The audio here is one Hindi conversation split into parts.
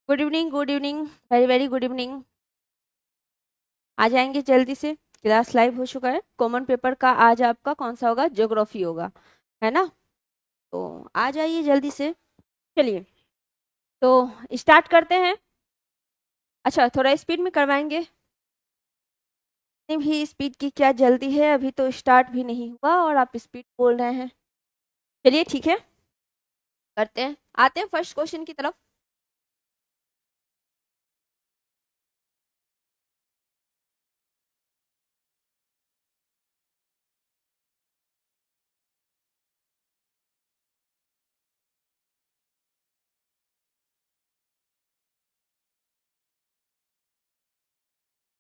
Good evening, good evening, very very good evening. आ जाएंगे जल्दी से। क्लास लाइव हो चुका है। कॉमन पेपर का आज आपका कौन सा होगा? ज्योग्राफी होगा, है ना? तो आ जाइए जल्दी से। चलिए, तो स्टार्ट करते हैं। अच्छा, थोड़ा स्पीड में करवाएंगे। इतनी भी स्पीड की क्या जल्दी है? अभी तो स्टार्ट भी नहीं हुआ और आप स्पीड बोल रहे हैं। चलिए ठीक है, करते हैं। आते हैं फर्स्ट क्वेश्चन की तरफ।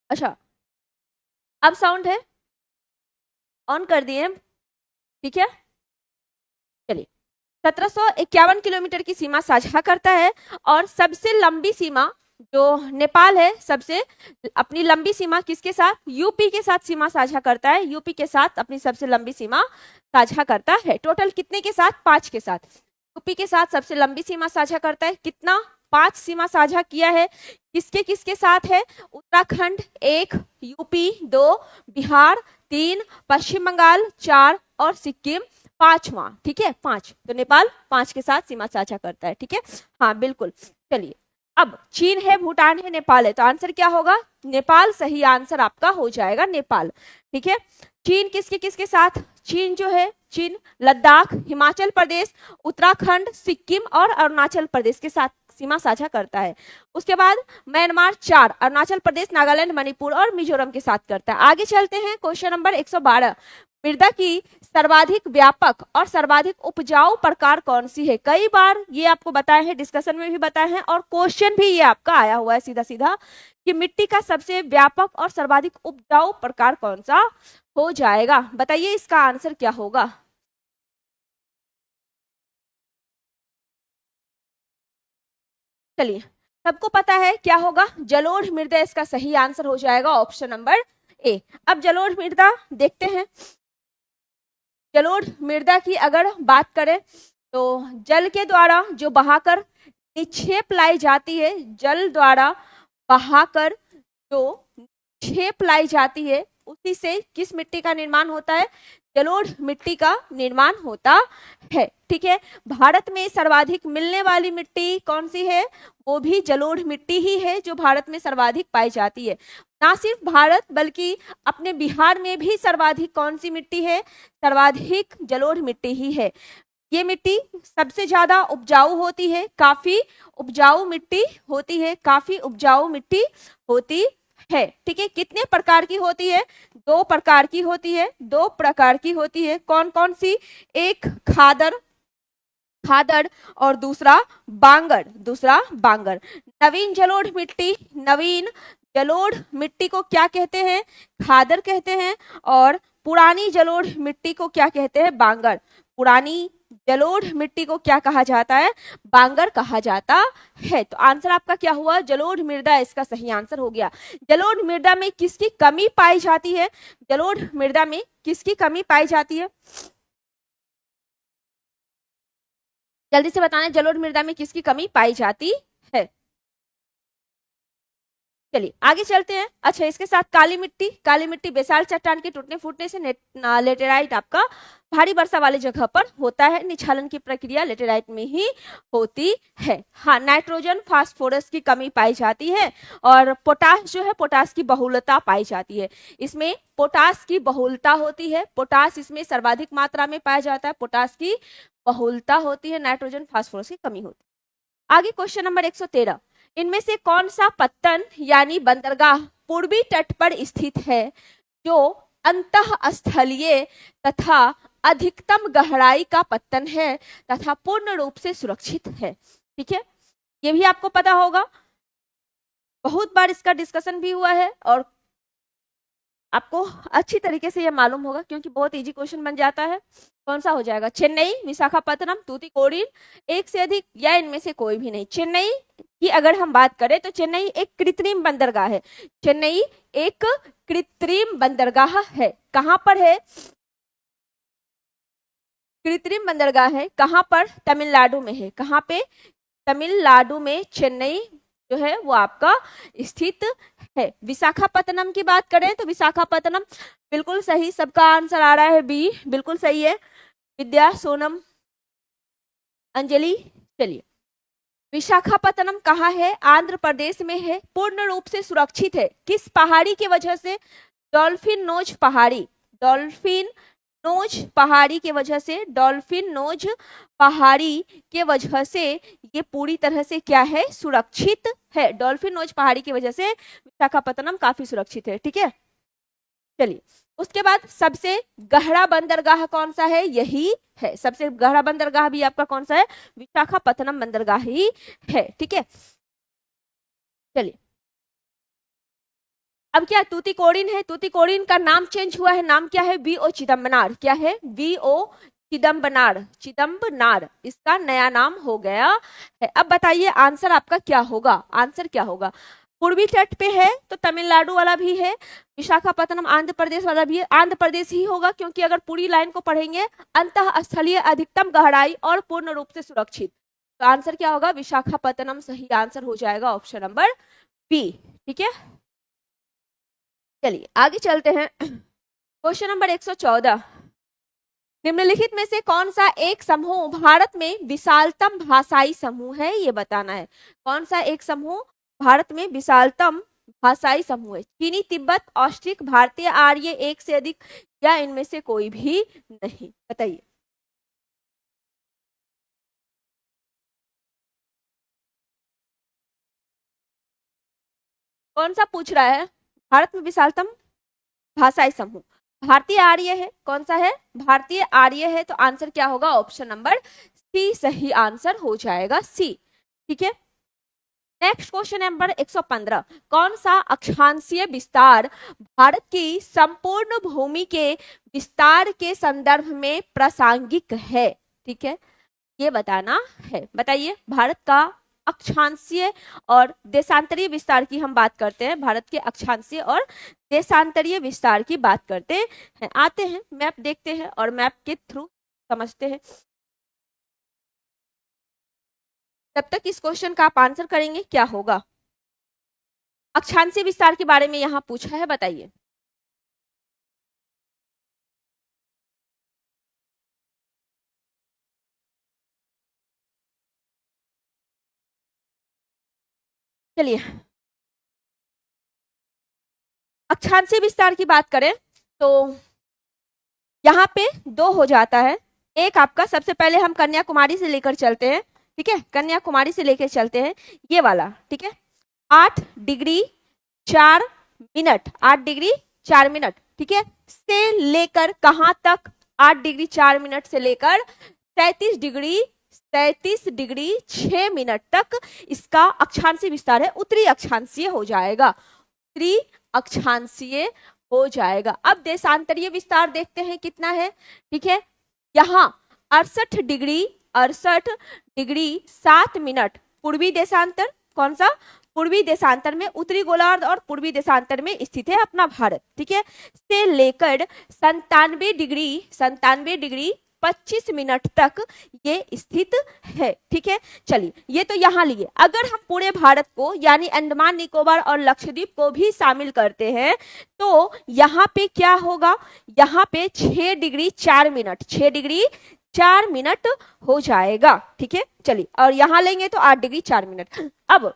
अच्छा, अब साउंड है, ऑन कर दिए हम। ठीक है, चलिए। 1751 किलोमीटर की सीमा साझा करता है और सबसे लंबी सीमा जो नेपाल है, सबसे अपनी लंबी सीमा किसके साथ? यूपी के साथ सीमा साझा करता है। यूपी के साथ अपनी सबसे लंबी सीमा साझा करता है। टोटल कितने के साथ? 5 के साथ। यूपी के साथ सबसे लंबी सीमा साझा करता है। कितना? 5 सीमा साझा किया है। किसके किसके साथ है? उत्तराखंड 1, यूपी 2, बिहार 3, पश्चिम बंगाल 4 और सिक्किम 5वां। ठीक है, 5। तो नेपाल 5 के साथ सीमा साझा करता है। ठीक है, हाँ बिल्कुल। चलिए, अब चीन है, भूटान है, नेपाल है, तो आंसर क्या होगा? नेपाल सही आंसर आपका हो जाएगा, नेपाल। ठीक है, चीन किसके किसके साथ? चीन जो है, चीन लद्दाख, हिमाचल प्रदेश, उत्तराखंड, सिक्किम और अरुणाचल प्रदेश के साथ सीमा साझा करता है। उसके बाद म्यांमार 4, अरुणाचल प्रदेश, नागालैंड, मणिपुर और मिजोरम के साथ करता है। आगे चलते हैं, क्वेश्चन नंबर 112। मृदा की सर्वाधिक व्यापक और सर्वाधिक उपजाऊ प्रकार कौन सी है? कई बार ये आपको बताए हैं, डिस्कशन में भी बताए हैं और क्वेश्चन भी ये आपका आया हुआ है सीधा सीधा कि मिट्टी का सबसे व्यापक और सर्वाधिक उपजाऊ प्रकार कौन सा हो जाएगा? बताइए इसका आंसर क्या होगा। चलिए, सबको पता है क्या होगा? जलोढ़ मृदा इसका सही आंसर हो जाएगा, ऑप्शन नंबर ए। अब जलोढ़ मृदा देखते हैं। जलोढ़ मृदा की अगर बात करें तो जल के द्वारा जो बहाकर निक्षेप लाई जाती है, जल द्वारा बहाकर जो निक्षेप लाई जाती है, उसी से किस मिट्टी का निर्माण होता है? जलोढ़ मिट्टी का निर्माण होता है। ठीक है, भारत में सर्वाधिक मिलने वाली मिट्टी कौन सी है? वो भी जलोढ़ मिट्टी ही है जो भारत में सर्वाधिक पाई जाती है। ना सिर्फ भारत बल्कि अपने बिहार में भी सर्वाधिक कौन सी मिट्टी है? सर्वाधिक जलोढ़ मिट्टी ही है। ये मिट्टी सबसे ज्यादा उपजाऊ होती है, काफी उपजाऊ मिट्टी होती है, काफी उपजाऊ मिट्टी होती है। ठीक है, कितने प्रकार की होती है? 2 प्रकार की होती है, 2 प्रकार की होती है। कौन कौन सी? एक खादर, खादर और दूसरा बांगर, दूसरा बांगर। नवीन जलोढ़ मिट्टी, नवीन जलोढ़ मिट्टी को क्या कहते हैं? खादर कहते हैं। और पुरानी जलोढ़ मिट्टी को क्या कहते हैं? बांगर। पुरानी जलोढ़ मिट्टी को क्या कहा जाता है? बांगर कहा जाता है। तो आंसर आपका क्या हुआ? जलोढ़ मृदा इसका सही आंसर हो गया। जलोढ़ मृदा में किसकी कमी पाई जाती है? जलोढ़ मृदा में किसकी कमी पाई जाती है? जल्दी से बताना, जलोढ़ मृदा में किसकी कमी पाई जाती है? चलिए आगे चलते हैं। अच्छा, इसके साथ काली मिट्टी, काली मिट्टी बेसाल्ट चट्टान के टूटने फूटने से लेटेराइट आपका भारी वर्षा वाली जगह पर होता है। निछालन की प्रक्रिया लेटेराइट में ही होती है। हाँ, नाइट्रोजन फास्फोरस की कमी पाई जाती है और पोटास जो है, पोटास की बहुलता पाई जाती है। इसमें पोटास की बहुलता होती है, पोटास इसमें सर्वाधिक मात्रा में पाया जाता है, पोटास की बहुलता होती है, नाइट्रोजन फास्फोरस की कमी होती है। आगे क्वेश्चन नंबर 113। इनमें से कौन सा पत्तन यानी बंदरगाह पूर्वी तट पर स्थित है जो अंतःस्थलीय तथा अधिकतम गहराई का पत्तन है तथा पूर्ण रूप से सुरक्षित है? ठीक है, ये भी आपको पता होगा, बहुत बार इसका डिस्कशन भी हुआ है और आपको अच्छी तरीके से ये मालूम होगा क्योंकि बहुत इजी क्वेश्चन बन जाता है। कौन सा हो जाएगा? चेन्नई, विशाखापत्तनम, तूतीकोरिन, एक से अधिक या इनमें से कोई भी नहीं? चेन्नई की अगर हम बात करें तो चेन्नई एक कृत्रिम बंदरगाह है। चेन्नई एक कृत्रिम बंदरगाह है। कहां पर है? कृत्रिम बंदरगाह है कहां पर? तमिलनाडु में है। कहां पे? तमिलनाडु में चेन्नई जो है वो आपका स्थित है। विशाखापत्तनम की बात करें तो विशाखापत्तनम बिल्कुल सही, सबका आंसर आ रहा है बी, बिल्कुल सही है। विद्या, सोनम, अंजलि, चलिए विशाखापत्तनम कहाँ है? आंध्र प्रदेश में है। पूर्ण रूप से सुरक्षित है किस पहाड़ी की वजह से? डॉल्फिन नोज पहाड़ी, डॉल्फिन नोज पहाड़ी के वजह से, डॉल्फिन नोज पहाड़ी के वजह से ये पूरी तरह से क्या है? सुरक्षित है। डॉल्फिन नोज पहाड़ी की वजह से विशाखापत्तनम काफी सुरक्षित है, ठीक है। चलिए उसके बाद सबसे गहरा बंदरगाह कौन सा है? यही है, सबसे गहरा बंदरगाह भी आपका कौन सा है? विशाखापत्तनम बंदरगाह ही है, ठीक है। चलिए अब क्या तूतीकोरिन है? तूतीकोरिन का नाम चेंज हुआ है, नाम क्या है? वीओ चिदम्बनार। क्या है? वीओ चिदम्बनार, चिदम्बनार इसका नया नाम हो गया है। अब बताइए आंसर आपका क्या होगा? आंसर क्या होगा? पूर्वी तट पे है तो तमिलनाडु वाला भी है, विशाखापत्तनम आंध्र प्रदेश वाला भी है। आंध्र प्रदेश ही होगा क्योंकि अगर पूरी लाइन को पढ़ेंगे, अंतः स्थलीय, अधिकतम गहराई और पूर्ण रूप से सुरक्षित, तो आंसर क्या होगा? विशाखापत्तनम सही आंसर हो जाएगा, ऑप्शन नंबर बी, ठीक है। चलिए आगे चलते हैं। क्वेश्चन नंबर 114, निम्नलिखित में से कौन सा एक समूह भारत में विशालतम भाषाई समूह है? ये बताना है। कौन सा एक समूह भारत में विशालतम भाषाई समूह है? चीनी, तिब्बत, ऑस्ट्रिक, भारतीय, आर्य, एक से अधिक, या इनमें से कोई भी नहीं? बताइए। कौन सा पूछ रहा है? भारत में विशालतम भाषाई समूह भारतीय आर्य है। कौन सा है? भारतीय आर्य है, तो आंसर क्या होगा? ऑप्शन नंबर सी सही आंसर हो जाएगा, सी, ठीक है। नेक्स्ट क्वेश्चन नंबर 115, कौन सा अक्षांशीय विस्तार भारत की संपूर्ण भूमि के विस्तार के संदर्भ में प्रासंगिक है? ठीक है, ये बताना है। बताइए भारत का अक्षांशीय और देशांतरीय विस्तार की हम बात करते हैं, भारत के अक्षांशीय और देशांतरीय विस्तार की बात करते हैं। आते हैं मैप देखते हैं और मैप के थ्रू समझते हैं। तब तक इस क्वेश्चन का आप आंसर करेंगे, क्या होगा? अक्षांशीय विस्तार के बारे में यहां पूछा है, बताइए। चलिए अक्षांशीय विस्तार की बात करें तो यहाँ पे दो हो जाता है। एक आपका सबसे पहले हम कन्याकुमारी से लेकर चलते हैं, ठीक है, कन्याकुमारी से लेकर चलते हैं ये वाला, ठीक है। 8 डिग्री 4 मिनट, 8 डिग्री 4 मिनट, ठीक है, से लेकर कहां तक? 8 डिग्री 4 मिनट से लेकर 37 डिग्री 6 मिनट तक इसका अक्षांशीय विस्तार है, उत्तरी अक्षांशीय हो जाएगा, उत्तरी अक्षांशीय हो जाएगा। अब देशांतरीय विस्तार देखते हैं कितना है, ठीक है। यहाँ 68 डिग्री 7 मिनट पूर्वी देशांतर, कौन सा? पूर्वी देशांतर में, उत्तरी गोलार्ध और पूर्वी देशांतर में स्थित है अपना भारत, ठीक है, से लेकर 97 डिग्री 25 मिनट तक ये स्थित है, ठीक है। चलिए ये तो यहाँ लिए, अगर हम पूरे भारत को यानी अंडमान निकोबार और लक्षद्वीप को भी शामिल करते हैं तो यहाँ पे क्या होगा? यहाँ पे 6 डिग्री 4 मिनट, 6 डिग्री 4 मिनट हो जाएगा, ठीक है। चलिए और यहाँ लेंगे तो 8 डिग्री 4 मिनट। अब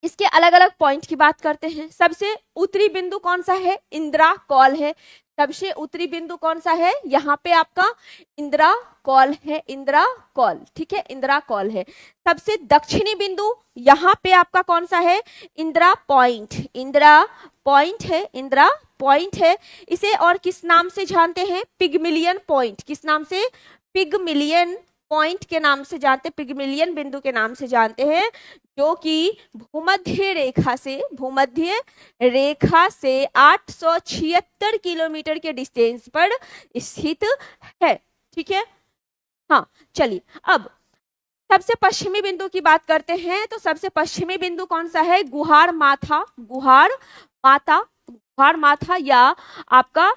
इसके अलग अलग पॉइंट की बात करते हैं। सबसे उत्तरी बिंदु कौन सा है? इंदिरा कॉल है। सबसे उत्तरी बिंदु कौन सा है? यहाँ पे आपका इंदिरा कॉल है, इंदिरा कॉल, ठीक है, इंदिरा कॉल है। सबसे दक्षिणी बिंदु यहाँ पे आपका कौन सा है? इंदिरा पॉइंट, इंदिरा पॉइंट है, इंदिरा पॉइंट है। इसे और किस नाम से जानते हैं? पिगमिलियन पॉइंट। किस नाम से? पिगमिलियन पॉइंट के नाम से जानते, पिगमिलियन बिंदु के नाम से जानते हैं, जो कि भूमध्य रेखा से 876 किलोमीटर के डिस्टेंस पर स्थित है, ठीक है। हाँ चलिए अब सबसे पश्चिमी बिंदु की बात करते हैं, तो सबसे पश्चिमी बिंदु कौन सा है? गुहार माथा, गुहार माथा, गुहार माथा या आपका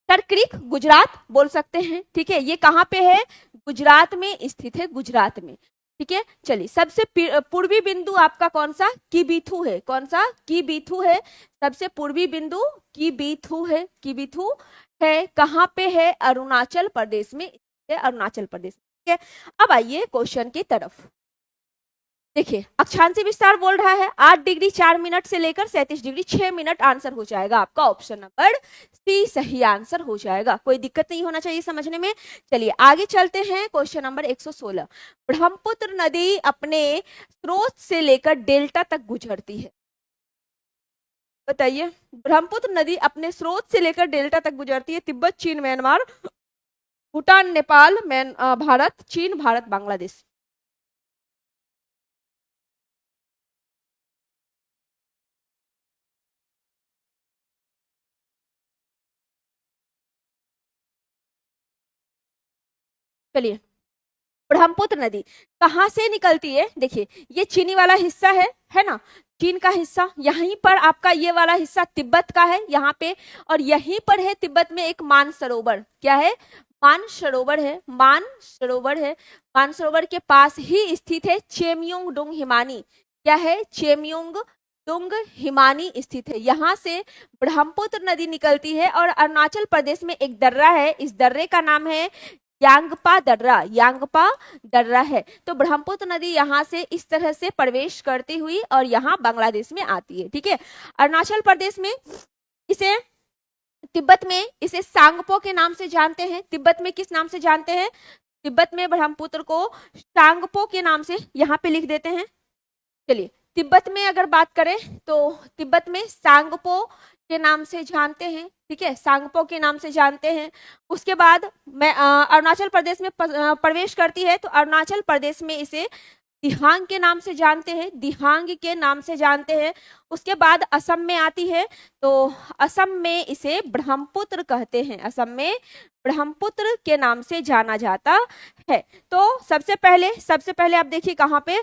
टरक्रीक, गुजरात बोल सकते हैं, ठीक है। ये कहाँ पे है? गुजरात में स्थित है, गुजरात में। ठीक है। चलिए, सबसे पूर्वी बिंदु आपका कौन सा, किबिथु है। कौन सा, किबिथु है। सबसे पूर्वी बिंदु किबिथु है। किबिथु है कहाँ पे है, अरुणाचल प्रदेश में है, अरुणाचल प्रदेश। ठीक है, अब आइए क्वेश्चन की तरफ। देखिए, अक्षांशी विस्तार बोल रहा है 8 डिग्री 4 मिनट से लेकर 37 डिग्री 6 मिनट। आंसर हो जाएगा आपका ऑप्शन नंबर सी सही आंसर हो जाएगा। कोई दिक्कत नहीं होना चाहिए समझने में। चलिए आगे चलते हैं, क्वेश्चन नंबर 116। ब्रह्मपुत्र नदी अपने स्रोत से लेकर डेल्टा तक गुजरती है। बताइए, ब्रह्मपुत्र नदी अपने स्रोत से लेकर डेल्टा तक गुजरती है। तिब्बत, चीन, म्यांमार, भूटान, नेपाल, भारत, चीन, भारत, बांग्लादेश। चलिए, ब्रह्मपुत्र नदी कहाँ से निकलती है। देखिए, ये चीनी वाला हिस्सा है ना, चीन का हिस्सा। यहीं पर आपका ये वाला हिस्सा तिब्बत का है यहाँ पे, और यहीं पर है तिब्बत में एक मानसरोवर। क्या है, मानसरोवर है। मानसरोवर है, मानसरोवर के पास ही स्थित है चेमयोंग डोंग हिमानी। क्या है, चेमयोंग डोंग हिमानी स्थित है। यहाँ से ब्रह्मपुत्र नदी निकलती है, और अरुणाचल प्रदेश में एक दर्रा है, इस दर्रे का नाम है यांगपा दर्रा। यांगपा दर्रा है। तो ब्रह्मपुत्र नदी यहाँ से इस तरह से प्रवेश करती हुई और यहाँ बांग्लादेश में आती है। ठीक है, अरुणाचल प्रदेश में इसे, तिब्बत में इसे सांगपो के नाम से जानते हैं। तिब्बत में किस नाम से जानते हैं, तिब्बत में ब्रह्मपुत्र को सांगपो के नाम से यहाँ पे लिख देते हैं। चलिए, तिब्बत में अगर बात करें तो तिब्बत में सांगपो के नाम से जानते हैं। ठीक है, सांगपो के नाम से जानते हैं। उसके बाद मैं अरुणाचल प्रदेश में प्रवेश करती है, तो अरुणाचल प्रदेश में इसे दिहांग के नाम से जानते हैं। दिहांग के नाम से जानते हैं। उसके बाद असम में आती है, तो असम में इसे ब्रह्मपुत्र कहते हैं। असम में ब्रह्मपुत्र के नाम से जाना जाता है। तो सबसे पहले आप देखिए कहाँ पे,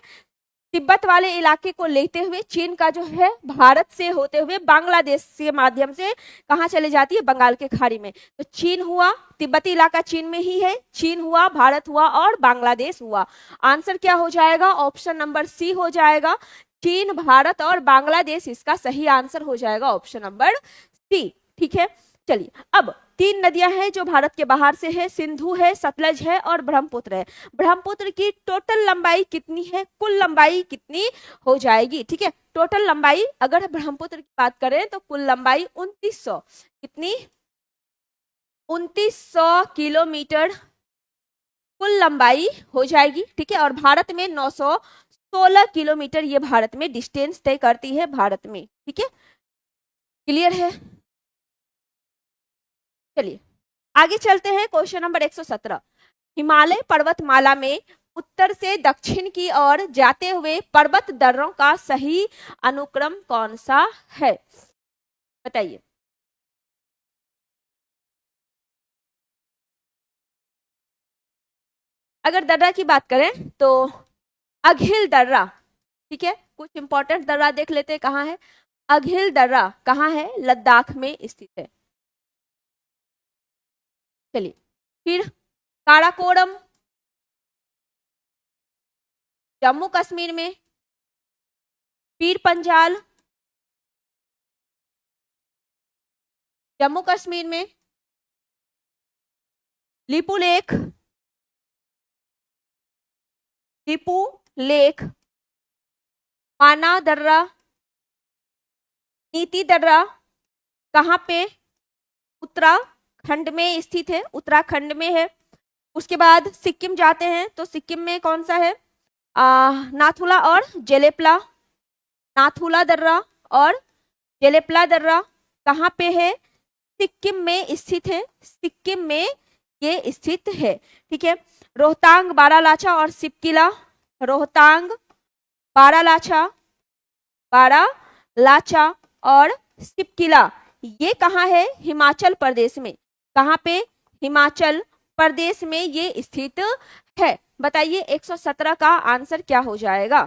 तिब्बत वाले इलाके को लेते हुए चीन का जो है भारत से होते हुए बांग्लादेश के माध्यम से कहाँ चले जाती है, बंगाल के खाड़ी में। तो चीन हुआ, तिब्बती इलाका चीन में ही है, चीन हुआ, भारत हुआ और बांग्लादेश हुआ। आंसर क्या हो जाएगा, ऑप्शन नंबर सी हो जाएगा। चीन, भारत और बांग्लादेश इसका सही आंसर हो जाएगा, ऑप्शन नंबर सी। ठीक है, चलिए अब 3 नदियां हैं जो भारत के बाहर से है, सिंधु है, सतलज है और ब्रह्मपुत्र है। ब्रह्मपुत्र की टोटल लंबाई कितनी है, कुल लंबाई कितनी हो जाएगी। ठीक है, टोटल लंबाई अगर ब्रह्मपुत्र की बात करें तो कुल लंबाई 2900, कितनी, 2900 किलोमीटर कुल लंबाई हो जाएगी। ठीक है, और भारत में 916 किलोमीटर ये भारत में डिस्टेंस तय करती है, भारत में। ठीक है, क्लियर है। चलिए आगे चलते हैं, क्वेश्चन नंबर 117। हिमालय पर्वतमाला में उत्तर से दक्षिण की ओर जाते हुए पर्वत दर्रों का सही अनुक्रम कौन सा है, बताइए। अगर दर्रा की बात करें तो अघिल दर्रा। ठीक है, कुछ इंपॉर्टेंट दर्रा देख लेते हैं कहाँ है। अघिल दर्रा कहाँ है, लद्दाख में स्थित है। चलिए, फिर काराकोरम जम्मू कश्मीर में, पीर पंजाल जम्मू कश्मीर में, लिपू लेक, लिपू लेक, माना दर्रा, नीति दर्रा कहाँ पे, उत्तराखंड में स्थित है, उत्तराखंड में है। उसके बाद सिक्किम जाते हैं तो सिक्किम में कौन सा है, नाथुला और जेलेपला। नाथुला दर्रा और जेलेपला दर्रा कहाँ पे है, सिक्किम में स्थित है, सिक्किम में ये स्थित है। ठीक है, रोहतांग, बारालाचा और सिपकिला, रोहतांग, बारालाचा, बारालाचा और सिपकिला ये कहाँ है, हिमाचल प्रदेश में। कहाँ पे, हिमाचल प्रदेश में ये स्थित है। बताइए 117 का आंसर क्या हो जाएगा।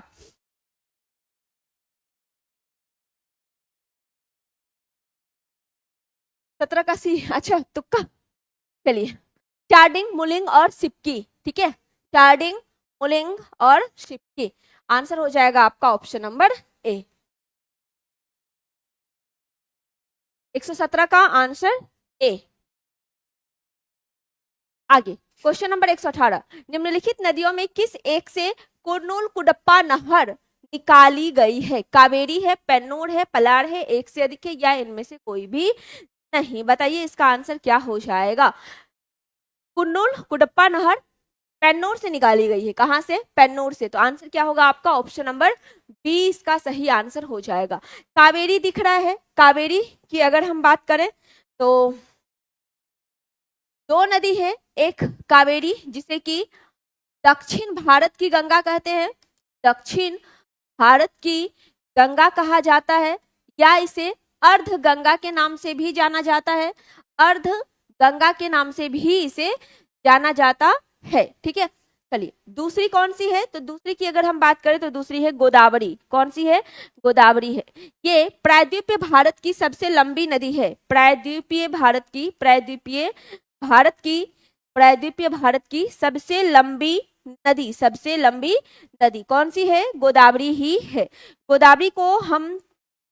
17 का सी, अच्छा तुक्का। चलिए, चार्डिंग, मुलिंग और सिपकी। ठीक है, चार्डिंग, पुल्लिंग और शिप की। आंसर हो जाएगा आपका ऑप्शन नंबर ए। 117 का आंसर ए। आगे क्वेश्चन नंबर 118, निम्नलिखित नदियों में किस एक से कुरनूल कुडप्पा नहर निकाली गई है? कावेरी है, पेन्नूर है, पलार है, एक से अधिक है, या इनमें से कोई भी नहीं? बताइए इसका आंसर क्या हो जाएगा। कुरनूल कुडप्पा नहर पेन्नूर से निकाली गई है। कहां से? पेन्नूर से। तो आंसर क्या होगा आपका? ऑप्शन नंबर बी इसका सही आंसर हो जाएगा। कावेरी दिख रहा है, कावेरी की अगर हम बात करें तो दो नदी है, एक कावेरी जिसे कि दक्षिण भारत की गंगा कहते हैं, दक्षिण भारत की गंगा कहा जाता है, या इसे अर्ध गंगा के नाम से भी जाना जाता है, अर्ध गंगा के नाम से भी इसे जाना जाता है। ठीक है, चलिए दूसरी कौन सी है? तो दूसरी की अगर हम बात करें तो दूसरी है गोदावरी। कौन सी है? गोदावरी है। ये प्रायद्वीपीय भारत की सबसे लंबी नदी है, प्रायद्वीपीय भारत की, प्रायद्वीपीय भारत की सबसे लंबी नदी, सबसे लंबी नदी कौन सी है? गोदावरी ही है। गोदावरी को हम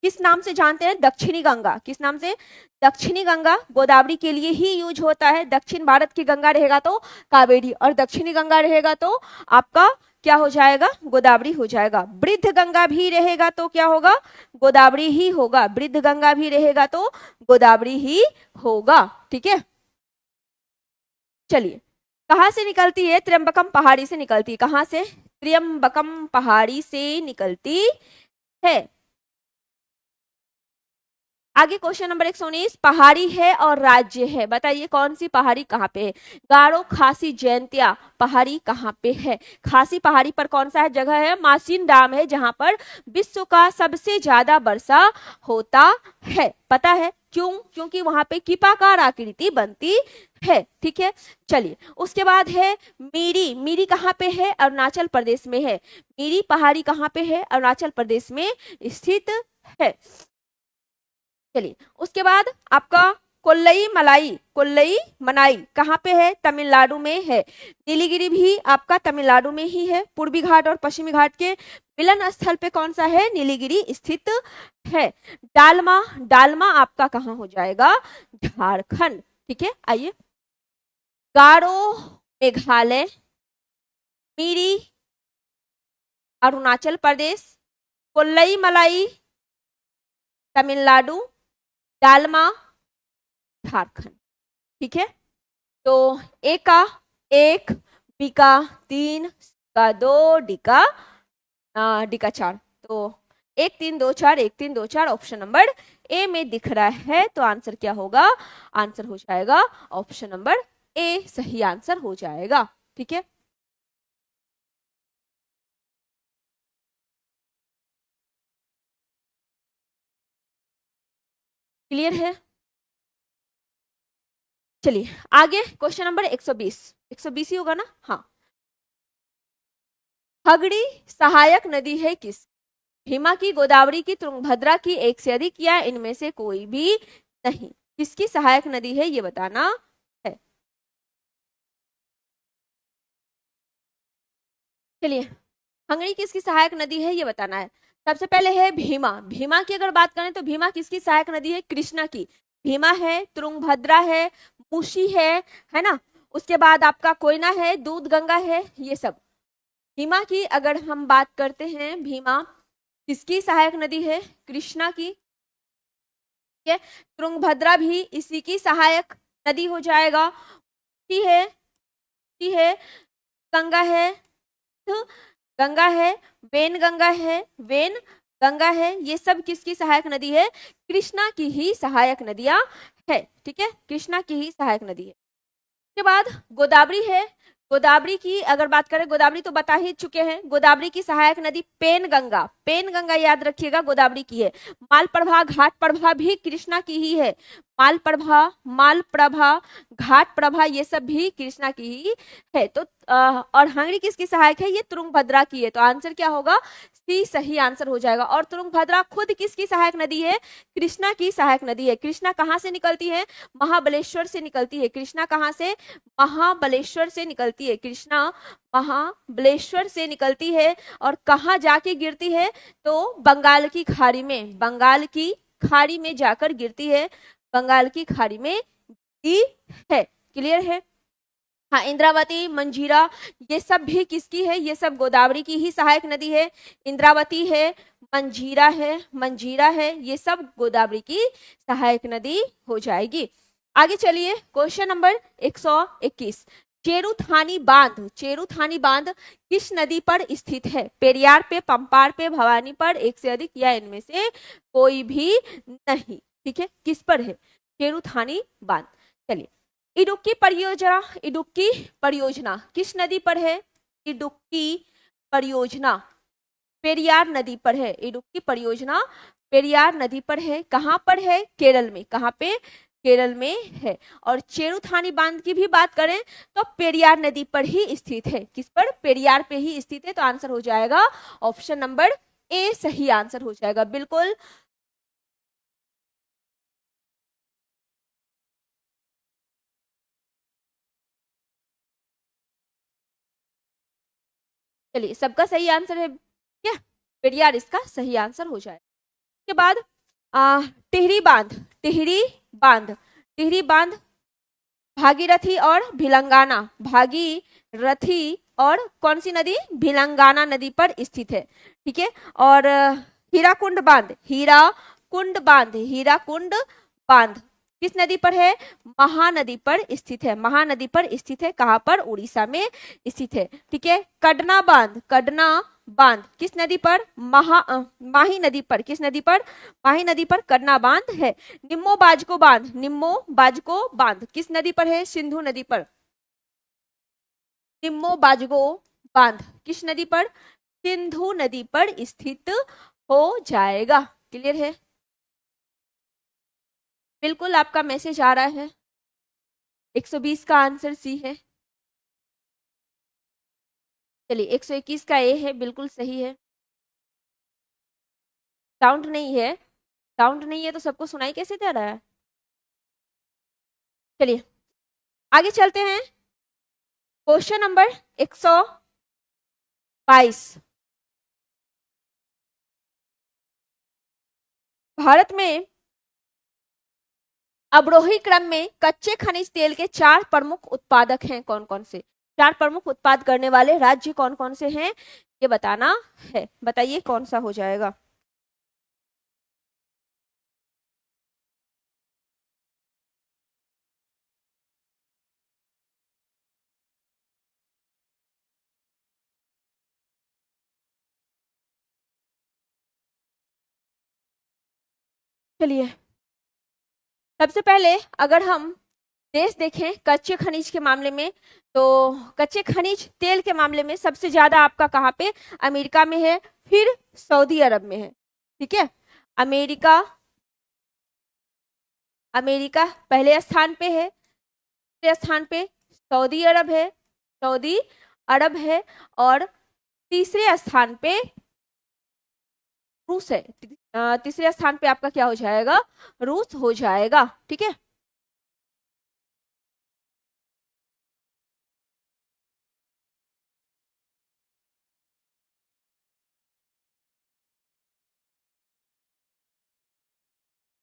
किस नाम से जानते हैं? दक्षिणी गंगा। किस नाम से? दक्षिणी गंगा। गोदावरी के लिए ही यूज होता है। दक्षिण भारत की गंगा रहेगा तो कावेरी, और दक्षिणी गंगा रहेगा तो आपका क्या हो जाएगा? गोदावरी हो जाएगा। वृद्ध गंगा भी रहेगा तो क्या होगा? गोदावरी ही होगा। वृद्ध गंगा भी रहेगा तो गोदावरी ही होगा। ठीक है, चलिए कहां से निकलती है? त्र्यंबकम पहाड़ी से निकलती है। कहां से? त्र्यंबकम पहाड़ी से निकलती है। आगे क्वेश्चन नंबर 119, पहाड़ी है और राज्य है, बताइए कौन सी पहाड़ी कहाँ पे है? गारो, खासी, जैंतिया पहाड़ी कहाँ पे है? खासी पहाड़ी पर कौन सा जगह है? मासिन डैम है, जहां पर विश्व का सबसे ज्यादा वर्षा होता है। पता है क्यों? क्योंकि वहां पे कीपाकार आकृति बनती है। ठीक है, चलिए उसके बाद है मीरी। मीरी कहाँ पे है? अरुणाचल प्रदेश में है। मीरी पहाड़ी कहाँ पे है? अरुणाचल प्रदेश में स्थित है। चलिए उसके बाद आपका कोल्लई मलाई, कोल्लई मनाई कहाँ पे है? तमिलनाडु में है। नीलगिरी भी आपका तमिलनाडु में ही है। पूर्वी घाट और पश्चिमी घाट के मिलन स्थल पे कौन सा है? नीलगिरी स्थित है। डालमा, डालमा आपका कहाँ हो जाएगा? झारखंड। ठीक है, आइए गारो मेघालय, मीरी अरुणाचल प्रदेश, कोल्लई मलाई तमिलनाडु, डालमा झारखंड। ठीक है, तो ए का 1, बी का 3, का 2, डी का 4। तो 1 3 2 4, 1 3 2 4 ऑप्शन नंबर ए में दिख रहा है। तो आंसर क्या होगा? आंसर हो जाएगा ऑप्शन नंबर ए सही आंसर हो जाएगा। ठीक है, क्लियर है? चलिए आगे क्वेश्चन नंबर 120, 120 ही होगा ना? हाँ, हगड़ी सहायक नदी है किस? भीमा की, गोदावरी की, तुंगभद्रा की, एक से अधिक, या इनमें से कोई भी नहीं? किसकी सहायक नदी है ये बताना है। चलिए हंगरी किसकी सहायक नदी है ये बताना है। सबसे पहले है भीमा। भीमा की अगर बात करें तो भीमा किसकी सहायक नदी है? कृष्णा की। भीमा है, तुंगभद्रा है, मूसी है ना? उसके बाद आपका कोयना है, दूध गंगा है, ये सब। भीमा की अगर हम बात करते हैं, भीमा किसकी सहायक नदी है? कृष्णा की। ठीक है, तुंगभद्रा भी इसी की सहायक नदी हो जाएगा। है गंगा है, गंगा है, वेन गंगा है, वेन गंगा है, ये सब किसकी सहायक नदी है? कृष्णा की ही सहायक नदियां है। ठीक है, कृष्णा की ही सहायक नदी है। उसके बाद गोदावरी है। गोदावरी की अगर बात करें, गोदावरी तो बता ही चुके हैं। गोदावरी की सहायक नदी पेनगंगा, पेनगंगा याद रखिएगा गोदावरी की है। मालप्रभा, घाट प्रभा भी कृष्णा की ही है। मालप्रभा, घाट प्रभा ये सब भी कृष्णा की ही है। तो और हंगरी किसकी सहायक है? ये तुंगभद्रा की है। तो आंसर क्या होगा? ही सही आंसर हो जाएगा। और तुंगभद्रा खुद किसकी सहायक नदी है? कृष्णा की सहायक नदी है। कृष्णा कहाँ से निकलती है? महाबलेश्वर से निकलती है। कृष्णा कहाँ से? महाबलेश्वर से निकलती है। कृष्णा महाबलेश्वर से निकलती है और कहाँ जाके गिरती है? तो बंगाल की खाड़ी में, बंगाल की खाड़ी में जाकर गिरती है, बंगाल की खाड़ी में गिरती है। क्लियर है? हाँ, इंद्रावती, मंजीरा, ये सब भी किसकी है? ये सब गोदावरी की ही सहायक नदी है। इंद्रावती है, मंजीरा है, ये सब गोदावरी की सहायक नदी हो जाएगी। आगे चलिए, क्वेश्चन नंबर 121। चेरुथानी बांध, चेरुथानी बांध किस नदी पर स्थित है? पेरियार पे, पंपार पे, भवानी पर, एक से अधिक, या इनमें से कोई भी नहीं। ठीक है, किस पर है चेरुथानी बांध? चलिए, इडुक्की परियोजना, इडुक्की परियोजना किस नदी पर है? इडुक्की परियोजना पेरियार नदी पर है। इडुक्की परियोजना पेरियार नदी पर है। कहाँ पर है? केरल में। कहाँ पे? केरल में है। और चेरुथानी बांध की भी बात करें तो पेरियार नदी पर ही स्थित है। किस पर? पेरियार पे ही स्थित है। तो आंसर हो जाएगा ऑप्शन नंबर ए सही आंसर हो जाएगा। बिल्कुल चलिए, सबका सही आंसर है क्या? पेरियार इसका सही आंसर हो जाए। के बाद टिहरी बांध, टिहरी बांध, टिहरी बांध भागीरथी और भिलंगाना, भागीरथी और कौन सी नदी? भिलंगाना नदी पर स्थित है। ठीक है। और हीराकुंड बांध, हीराकुंड बांध, हीराकुंड बांध किस नदी पर है? महानदी पर स्थित है। महानदी पर स्थित है। कहाँ पर? उड़ीसा में स्थित है। ठीक है। कडना बांध, कडना बांध किस नदी पर? माही नदी पर। किस नदी पर? माही नदी पर कडना बांध है। निम्मो बाजको बांध, निम्मो बाजको बांध किस नदी पर है? सिंधु नदी पर। निम्मो बाजको बांध किस नदी पर? सिंधु नदी पर स्थित हो जाएगा। क्लियर है? बिल्कुल आपका मैसेज आ रहा है। 120 का आंसर सी है। चलिए, 121 का ए है, बिल्कुल सही है। साउंड नहीं है, साउंड नहीं है तो सबको सुनाई कैसे दे रहा है? चलिए आगे चलते हैं। Question number 122। भारत में अवरोही क्रम में कच्चे खनिज तेल के 4 प्रमुख उत्पादक हैं। कौन कौन से? 4 प्रमुख उत्पाद करने वाले राज्य कौन कौन से हैं ये बताना है। बताइए कौन सा हो जाएगा? चलिए, सबसे पहले अगर हम देश देखें कच्चे खनिज के मामले में, तो कच्चे खनिज तेल के मामले में सबसे ज्यादा आपका कहाँ पे? अमेरिका में है, फिर सऊदी अरब में है। ठीक है। अमेरिका, अमेरिका पहले स्थान पे है, दूसरे स्थान पे सऊदी अरब है, सऊदी अरब है, और तीसरे स्थान पे रूस है। तीसरे स्थान पे आपका क्या हो जाएगा? रूस हो जाएगा। ठीक है।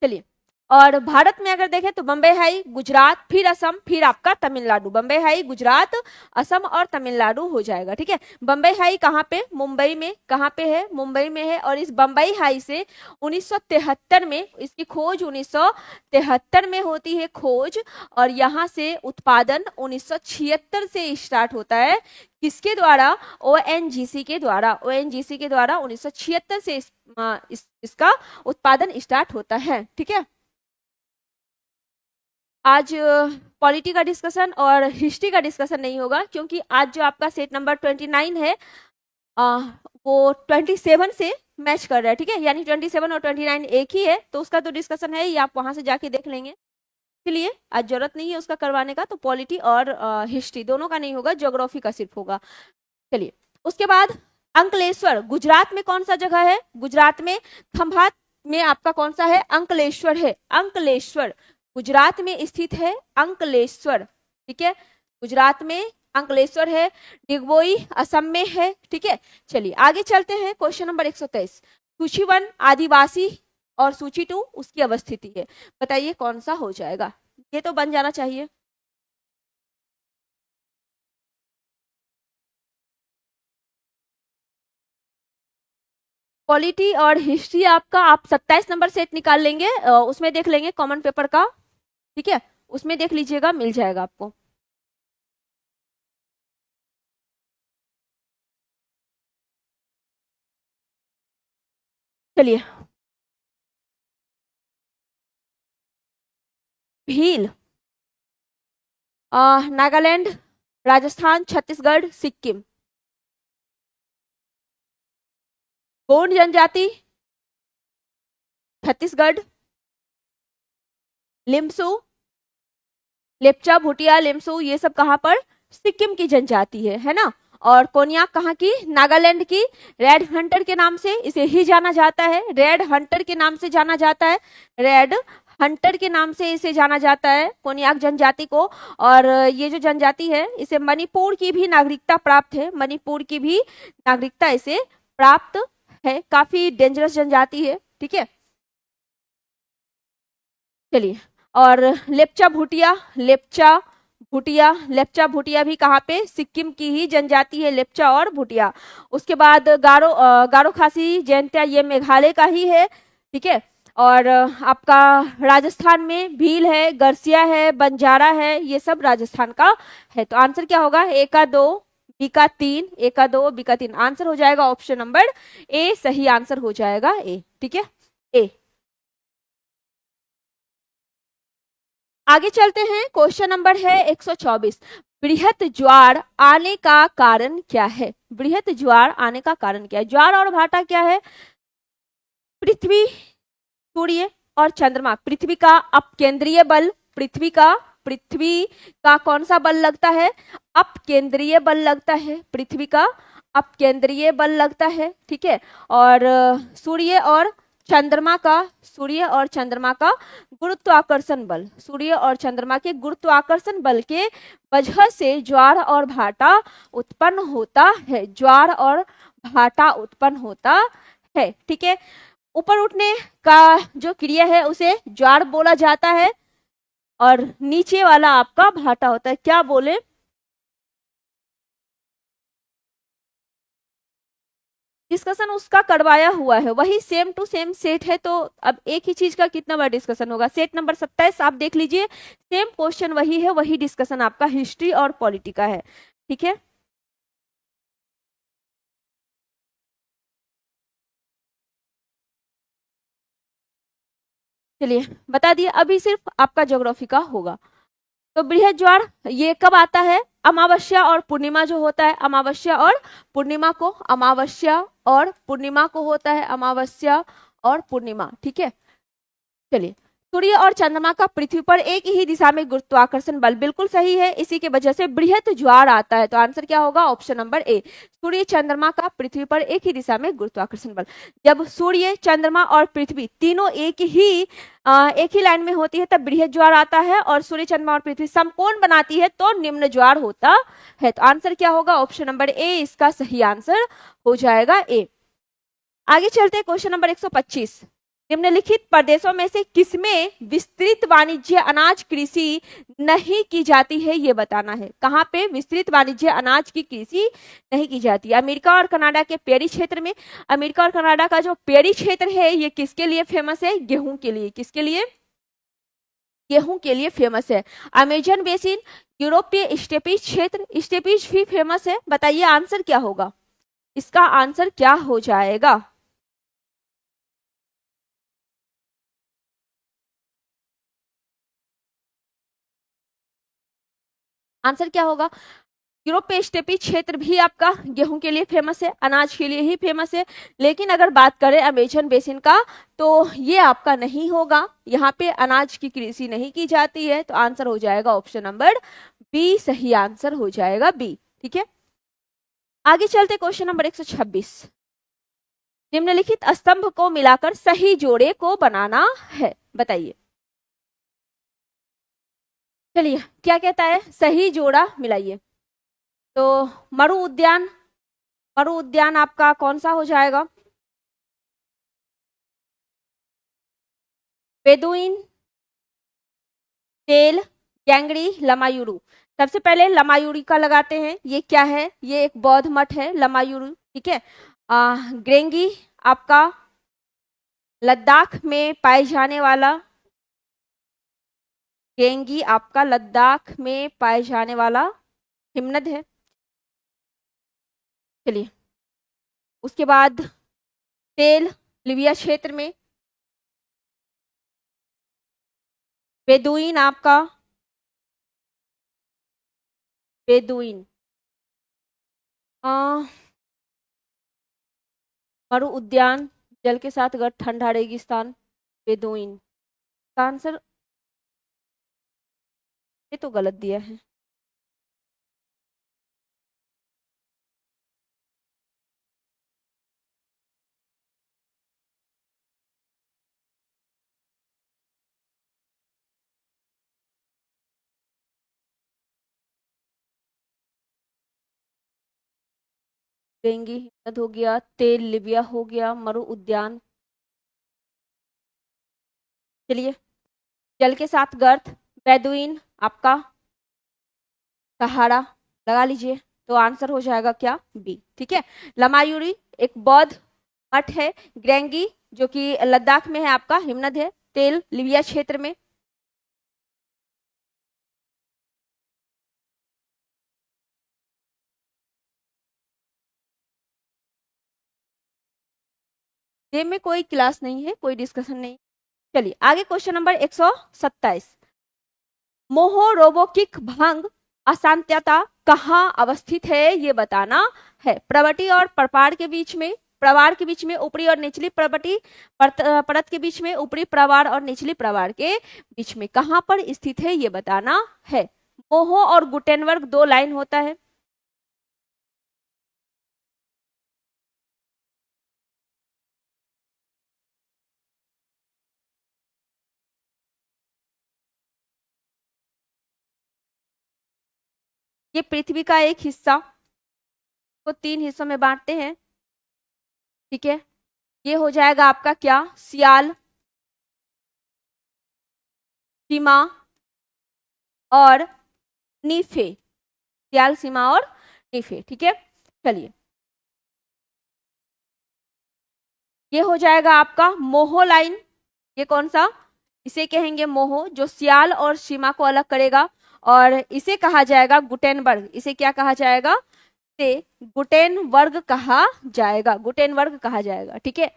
चलिए, और भारत में अगर देखें तो बम्बई हाई, गुजरात, फिर असम, फिर आपका तमिलनाडु। बम्बई हाई, गुजरात, असम और तमिलनाडु हो जाएगा। ठीक है। बम्बई हाई कहाँ पे? मुंबई में। कहाँ पे है? मुंबई में है। और इस बम्बई हाई से 1973 में इसकी खोज 1973 में होती है खोज, और यहाँ से उत्पादन 1976 से स्टार्ट होता है। किसके द्वारा? ओएनजीसी के द्वारा। ओएनजीसी के द्वारा 1976 से इसका उत्पादन स्टार्ट होता है। ठीक है। आज पॉलिटी का डिस्कशन और हिस्ट्री का डिस्कशन नहीं होगा, क्योंकि आज जो आपका सेट नंबर 29 है वो 27 से मैच कर रहा है। ठीक है। यानी 27 और 29 एक ही है, तो उसका तो डिस्कशन है ही, आप वहां से जाके देख लेंगे। इसलिए आज जरूरत नहीं है उसका करवाने का। तो पॉलिटी और हिस्ट्री दोनों का नहीं होगा, ज्योग्राफी का सिर्फ होगा। चलिए, उसके बाद अंकलेश्वर गुजरात में कौन सा जगह है? गुजरात में खंभात में आपका कौन सा है? अंकलेश्वर है। अंकलेश्वर गुजरात में स्थित है, अंकलेश्वर, ठीक है, गुजरात में अंकलेश्वर है। डिगबोई असम में है, ठीक है। चलिए आगे चलते हैं, क्वेश्चन नंबर 123। सूची 1 आदिवासी और सूची 2 उसकी अवस्थिति है, बताइए कौन सा हो जाएगा? ये तो बन जाना चाहिए। पॉलिटी और हिस्ट्री आपका, आप 27 नंबर सेट निकाल लेंगे, उसमें देख लेंगे कॉमन पेपर का, ठीक है, उसमें देख लीजिएगा, मिल जाएगा आपको। चलिए, भील नागालैंड, राजस्थान, छत्तीसगढ़, सिक्किम। गोंड जनजाति छत्तीसगढ़, लिम्सू, लेप्चा, भूटिया, लिम्सू, ये सब कहाँ पर? सिक्किम की जनजाति है ना। और कोन्याक कहाँ की? नागालैंड की। रेड हंटर के नाम से इसे ही जाना जाता है, रेड हंटर के नाम से जाना जाता है, रेड हंटर के नाम से इसे जाना जाता है कोन्याक जनजाति को। और ये जो जनजाति है इसे मणिपुर की भी नागरिकता प्राप्त है, मणिपुर की भी नागरिकता इसे प्राप्त है। काफी डेंजरस जनजाति है, ठीक है। चलिए, और लेप्चा भूटिया, लेप्चा भूटिया, लेप्चा भूटिया भी कहाँ पे? सिक्किम की ही जनजाति है, लेप्चा और भूटिया। उसके बाद गारो, गारो खासी जयंतिया, ये मेघालय का ही है, ठीक है। और आपका राजस्थान में भील है, गरसिया है, बंजारा है, ये सब राजस्थान का है। तो आंसर क्या होगा? ए का 2, बी का 3, ए का 2, बी का 3। आंसर हो जाएगा ऑप्शन नंबर ए, सही आंसर हो जाएगा ए, ठीक है, ए। आगे चलते हैं, क्वेश्चन नंबर है 124। बृहत ज्वार आने का कारण क्या है? बृहत ज्वार आने का कारण क्या है? ज्वार और भाटा क्या है? पृथ्वी, सूर्य और चंद्रमा। पृथ्वी का अपकेंद्रीय बल, पृथ्वी का कौन सा बल लगता है? अपकेंद्रीय बल लगता है, पृथ्वी का अपकेंद्रीय बल लगता है, ठीक है। और सूर्य और चंद्रमा का गुरुत्वाकर्षण बल, सूर्य और चंद्रमा के गुरुत्वाकर्षण बल के वजह से ज्वार और भाटा उत्पन्न होता है, ज्वार और भाटा उत्पन्न होता है, ठीक है। ऊपर उठने का जो क्रिया है उसे ज्वार बोला जाता है और नीचे वाला आपका भाटा होता है। क्या बोले? डिस्कशन उसका करवाया हुआ है, वही सेम टू सेम सेट है। तो अब एक ही चीज का कितना बार डिस्कशन होगा? सेट नंबर 27 आप देख लीजिए, सेम क्वेश्चन वही है, वही डिस्कशन आपका हिस्ट्री और पॉलिटी का है, ठीक है। चलिए बता दिए, अभी सिर्फ आपका ज्योग्राफी का होगा। तो बृहद ज्वार ये कब आता है? अमावस्या और पूर्णिमा जो होता है, अमावस्या और पूर्णिमा को, अमावस्या और पूर्णिमा को होता है, अमावस्या और पूर्णिमा, ठीक है। चलिए, सूर्य और चंद्रमा का पृथ्वी पर एक ही दिशा में गुरुत्वाकर्षण बल, बिल्कुल सही है, इसी के वजह से बृहत ज्वार आता है। तो आंसर क्या होगा? ऑप्शन नंबर ए, सूर्य चंद्रमा का पृथ्वी पर एक ही दिशा में गुरुत्वाकर्षण बल। जब सूर्य, चंद्रमा और पृथ्वी तीनों एक ही लाइन में होती है तब बृहत ज्वार आता है, और सूर्य, चंद्रमा और पृथ्वी समकोण बनाती है तो निम्न ज्वार होता है। तो आंसर क्या होगा? ऑप्शन नंबर ए इसका सही आंसर हो जाएगा, ए। आगे चलते हैं, क्वेश्चन नंबर 125। निम्नलिखित प्रदेशों में से किसमें विस्तृत वाणिज्य अनाज कृषि नहीं की जाती है, ये बताना है। कहाँ पे विस्तृत वाणिज्य अनाज की कृषि नहीं की जाती है? अमेरिका और कनाडा के पेरी क्षेत्र में। अमेरिका और कनाडा का जो पेरी क्षेत्र है ये किसके लिए फेमस है? गेहूं के लिए। किसके लिए? गेहूं के लिए फेमस है। अमेजन बेसिन, यूरोपीय स्टेपीज क्षेत्र, स्टेपीज भी फेमस है। बताइए आंसर क्या होगा? इसका आंसर क्या हो जाएगा? आंसर क्या होगा? यूरोपीय स्टेपी क्षेत्र भी आपका गेहूं के लिए फेमस है, अनाज के लिए ही फेमस है। लेकिन अगर बात करें अमेजन बेसिन का तो ये आपका नहीं होगा, यहाँ पे अनाज की कृषि नहीं की जाती है। तो आंसर हो जाएगा ऑप्शन नंबर बी, सही आंसर हो जाएगा बी, ठीक है। आगे चलते क्वेश्चन नंबर 126। निम्नलिखित स्तंभ को मिलाकर सही जोड़े को बनाना है, बताइए। चलिए क्या कहता है, सही जोड़ा मिलाइए। तो मरु उद्यान, मरु उद्यान आपका कौन सा हो जाएगा? बेदुइन, तेल, गैंगरी, लमायुरू। सबसे पहले लमायुरी का लगाते हैं। ये क्या है? ये एक बौद्ध मठ है, लमायुरू, ठीक है। ग्रेंगी आपका लद्दाख में पाए जाने वाला, गेंगी आपका लद्दाख में पाए जाने वाला हिमनद है। चलिए उसके बाद तेल लिबिया क्षेत्र में, बेदुइन आपका, बेदुइन मरु उद्यान, जल के साथ अगर ठंडा रेगिस्तान, बेदुइन का आंसर, ये तो गलत दिया है। डेंगी हिमनद हो गया, तेल लिबिया हो गया, मरु उद्यान। चलिए जल के साथ गर्त, बेदुइन आपका सहारा लगा लीजिए, तो आंसर हो जाएगा क्या? बी, ठीक है। लमायूरी एक बौद्ध मठ है, ग्रेंगी जो कि लद्दाख में है आपका हिमनद है, तेल लिबिया क्षेत्र में। गेम में कोई क्लास नहीं है, कोई डिस्कशन नहीं। चलिए आगे क्वेश्चन नंबर 127। मोहोरोबोकिक भंग अशांतता कहाँ अवस्थित है, ये बताना है। प्रवटी और प्रपार के बीच में, प्रवार के बीच में, ऊपरी और निचली प्रवटी परत के बीच में, ऊपरी प्रवार और निचली प्रवार के बीच में कहाँ पर स्थित है, ये बताना है। मोहो और गुटेनबर्ग दो लाइन होता है। ये पृथ्वी का एक हिस्सा को तीन हिस्सों में बांटते हैं, ठीक है। ये हो जाएगा आपका क्या? सियाल, सीमा और नीफे, सियाल, सीमा और नीफे, ठीक है। चलिए ये हो जाएगा आपका मोहो लाइन। ये कौन सा? इसे कहेंगे मोहो, जो सियाल और सीमा को अलग करेगा, और इसे कहा जाएगा गुटेनबर्ग। इसे क्या कहा जाएगा? से गुटेनबर्ग कहा जाएगा, गुटेनबर्ग कहा जाएगा, ठीक है।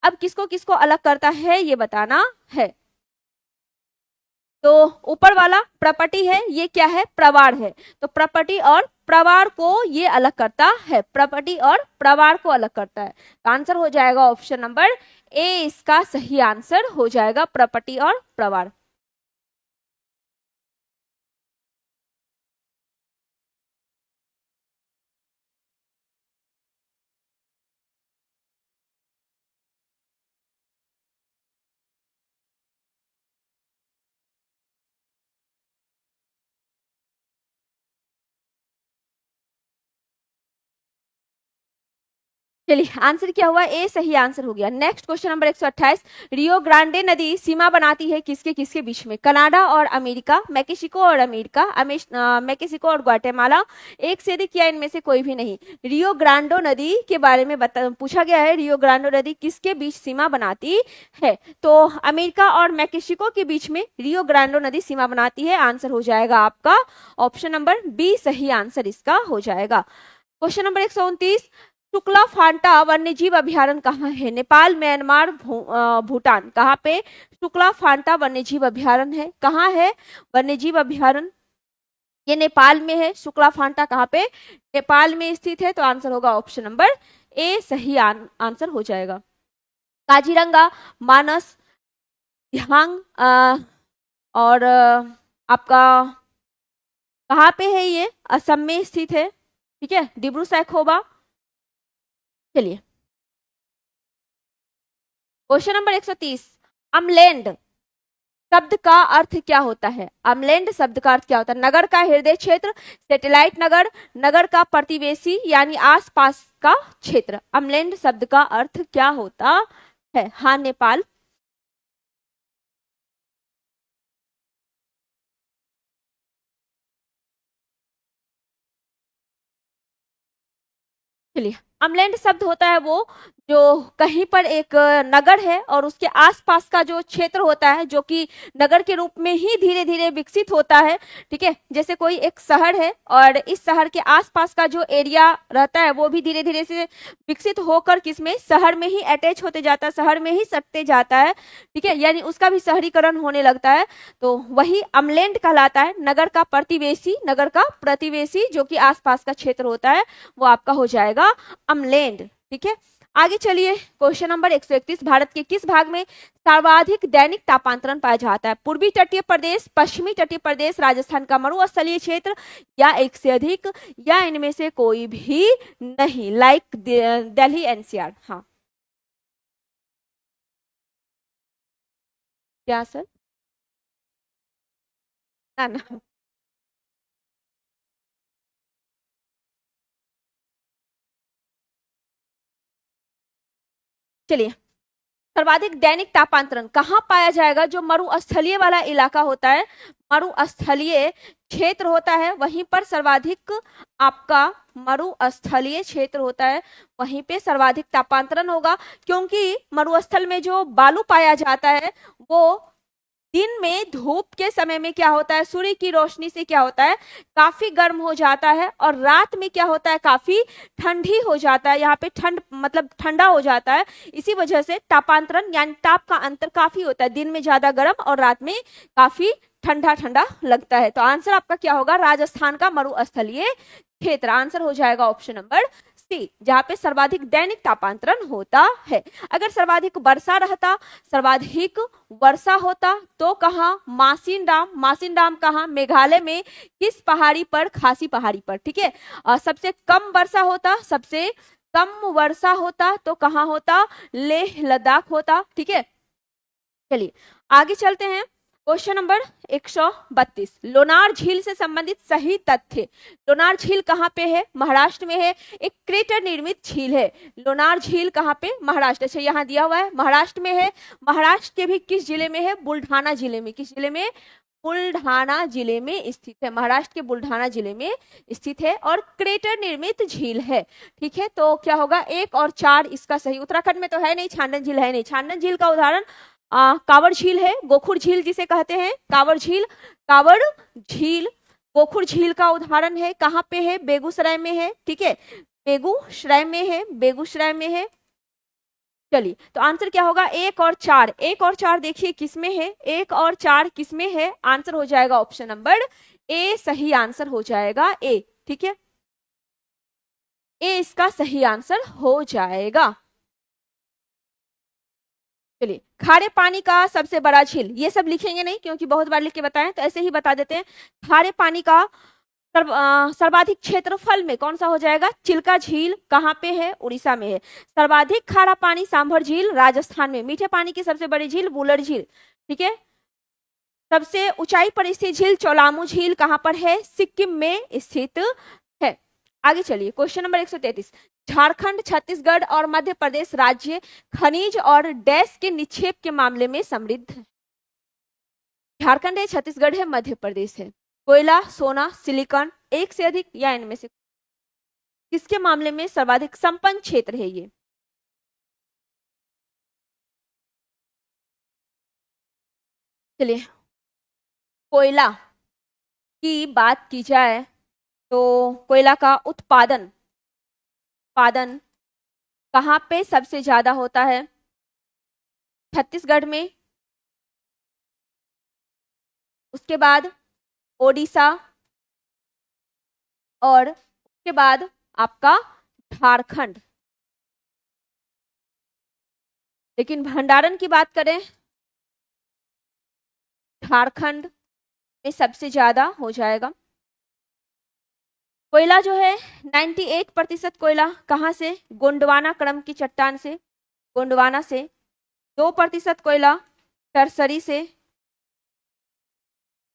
अब किसको किसको अलग करता है ये बताना है। तो ऊपर वाला प्रॉपर्टी है, ये क्या है? प्रवार है। तो प्रॉपर्टी और प्रवार को ये अलग करता है, प्रॉपर्टी और प्रवार को अलग करता है। तो आंसर हो जाएगा ऑप्शन नंबर ए, इसका सही आंसर हो जाएगा प्रॉपर्टी और प्रवार। चलिए आंसर क्या हुआ? ए सही आंसर हो गया। Next question number 128। Rio Grande नदी सीमा बनाती है किसके किसके बीच में? कनाडा और अमेरिका, मैक्सिको और अमेरिका, मैक्सिको और ग्वाटेमाला, एक से अधिक या इनमें से कोई भी नहीं। रियो ग्रांडो नदी के बारे में पूछा गया है, रियो ग्रांडो नदी किसके बीच सीमा बनाती है? तो अमेरिका और मैक्सिको के बीच में रियो ग्रांडो नदी सीमा बनाती है। आंसर हो जाएगा आपका ऑप्शन नंबर बी, सही आंसर इसका हो जाएगा। Question number 129। शुक्ला फांटा वन्यजीव अभ्यारण्य कहाँ है? नेपाल, म्यांमार, भूटान। कहाँ पे शुक्ला फांटा वन्यजीव अभ्यारण्य है? कहाँ है वन्यजीव अभ्यारण्य? ये नेपाल में है। शुक्ला फांटा कहाँ पे? नेपाल में स्थित है। तो आंसर होगा ऑप्शन नंबर ए, सही आंसर हो जाएगा। काजीरंगा, मानस, ध्यांग और आपका कहाँ पे है? ये असम में स्थित है, ठीक है। डिब्रू सैखोवा चलिए क्वेश्चन नंबर 130, अमलैंड शब्द का अर्थ क्या होता है? अमलैंड शब्द का अर्थ क्या होता है? नगर का हृदय क्षेत्र, सैटेलाइट नगर, नगर का प्रतिवेशी यानी आसपास का क्षेत्र। अमलैंड शब्द का अर्थ क्या होता है? हाँ नेपाल। चलिए अमलैंड शब्द होता है वो जो कहीं पर एक नगर है और उसके आसपास का जो क्षेत्र होता है जो कि नगर के रूप में ही धीरे धीरे विकसित होता है। ठीक है, जैसे कोई एक शहर है और इस शहर के आसपास का जो एरिया रहता है वो भी धीरे धीरे से विकसित होकर किसमें, शहर में ही अटैच होते जाता है, शहर में ही सटते जाता है। ठीक है, यानी उसका भी शहरीकरण होने लगता है, तो वही अमलैंड कहलाता है। नगर का प्रतिवेशी, नगर का प्रतिवेशी जो कि आसपास का क्षेत्र होता है वो आपका हो जाएगा अमलैंड। ठीक है, आगे चलिए क्वेश्चन नंबर 131, भारत के किस भाग में सर्वाधिक दैनिक तापांतरण पाया जाता है? पूर्वी तटीय प्रदेश, पश्चिमी तटीय प्रदेश, राजस्थान का मरुस्थलीय क्षेत्र, या एक से अधिक, या इनमें से कोई भी नहीं, लाइक दिल्ली एनसीआर। हाँ क्या सर? ना ना, चलिए सर्वाधिक दैनिक तापांतरण कहाँ पाया जाएगा? जो मरुस्थलीय वाला इलाका होता है, मरुस्थलीय क्षेत्र होता है, वहीं पर सर्वाधिक आपका मरुस्थलीय क्षेत्र होता है, वहीं पे सर्वाधिक तापांतरण होगा। क्योंकि मरुस्थल में जो बालू पाया जाता है वो दिन में धूप के समय में क्या होता है, सूर्य की रोशनी से क्या होता है, काफी गर्म हो जाता है, और रात में क्या होता है, काफी ठंडी हो जाता है। यहाँ पे ठंड मतलब ठंडा हो जाता है। इसी वजह से तापांतरण यानी ताप का अंतर काफी होता है, दिन में ज्यादा गर्म और रात में काफी ठंडा ठंडा लगता है। तो आंसर आपका क्या होगा? राजस्थान का मरुस्थलीय क्षेत्र। आंसर हो जाएगा ऑप्शन नंबर सी, जहां पे सर्वाधिक दैनिक तापांतरण होता है। अगर सर्वाधिक वर्षा रहता, सर्वाधिक वर्षा होता तो कहाँ? मासिन डाम। मासिन डाम कहाँ? मेघालय में किस पहाड़ी पर? खासी पहाड़ी पर। ठीक है, और सबसे कम वर्षा होता, सबसे कम वर्षा होता तो कहाँ होता? लेह लद्दाख होता। ठीक है, चलिए आगे चलते हैं। क्वेश्चन नंबर 132, लोनार झील से संबंधित सही तथ्य। लोनार झील कहाँ पे है? महाराष्ट्र में है, एक क्रेटर निर्मित झील है। लोनार झील कहाँ पे? महाराष्ट्र। अच्छा यहाँ दिया हुआ है महाराष्ट्र में है। महाराष्ट्र के भी किस जिले में है? बुल्ढाना जिले में। किस जिले में? बुल्ढाना जिले में स्थित है। महाराष्ट्र के बुल्ढाना जिले में स्थित है और क्रेटर निर्मित झील है। ठीक है, तो क्या होगा? 1 और 4 इसका सही। उत्तराखंड में तो है नहीं, छांडन झील है नहीं। छांडन झील का उदाहरण कांवड़ झील है, गोखुर झील जिसे कहते हैं, कांवड़ झील। कांवड़ झील गोखुर झील का उदाहरण है। कहाँ पे है? बेगूसराय में है। ठीक है, बेगूसराय में है, बेगूसराय में है। चलिए तो आंसर क्या होगा? 1 और 4। 1 और 4 देखिए किसमें है? 1 और 4 किसमें है? आंसर हो जाएगा ऑप्शन नंबर ए, सही आंसर हो जाएगा ए। ठीक है, ए इसका सही आंसर हो जाएगा। चलिए खारे पानी का सबसे बड़ा झील, ये सब लिखेंगे नहीं क्योंकि बहुत बार लिख के बताएं, तो ऐसे ही बता देते हैं। खारे पानी का सर्वाधिक क्षेत्रफल में कौन सा हो जाएगा? चिल्का झील। कहाँ पे है? उड़ीसा में है। सर्वाधिक खारा पानी सांभर झील, राजस्थान में। मीठे पानी की सबसे बड़ी झील वुलर झील। ठीक है, सबसे ऊंचाई पर स्थित झील चौलामू झील कहाँ पर है? सिक्किम में स्थित है। आगे चलिए क्वेश्चन नंबर 133, झारखंड, छत्तीसगढ़ और मध्य प्रदेश राज्य खनिज और डैश के निक्षेप के मामले में समृद्ध है। झारखंड है, छत्तीसगढ़ है, मध्य प्रदेश है। कोयला, सोना, सिलिकॉन, एक से अधिक, या इनमें से किसके मामले में सर्वाधिक संपन्न क्षेत्र है ये? चलिए कोयला की बात की जाए तो कोयला का उत्पादन उत्पादन कहाँ पे सबसे ज्यादा होता है? छत्तीसगढ़ में, उसके बाद ओडिशा, और उसके बाद आपका झारखंड। लेकिन भंडारण की बात करें, झारखंड में सबसे ज्यादा हो जाएगा। कोयला जो है 98% कोयला कहाँ से? गोंडवाना क्रम की चट्टान से, गोंडवाना से। 2% कोयला टर्सरी से,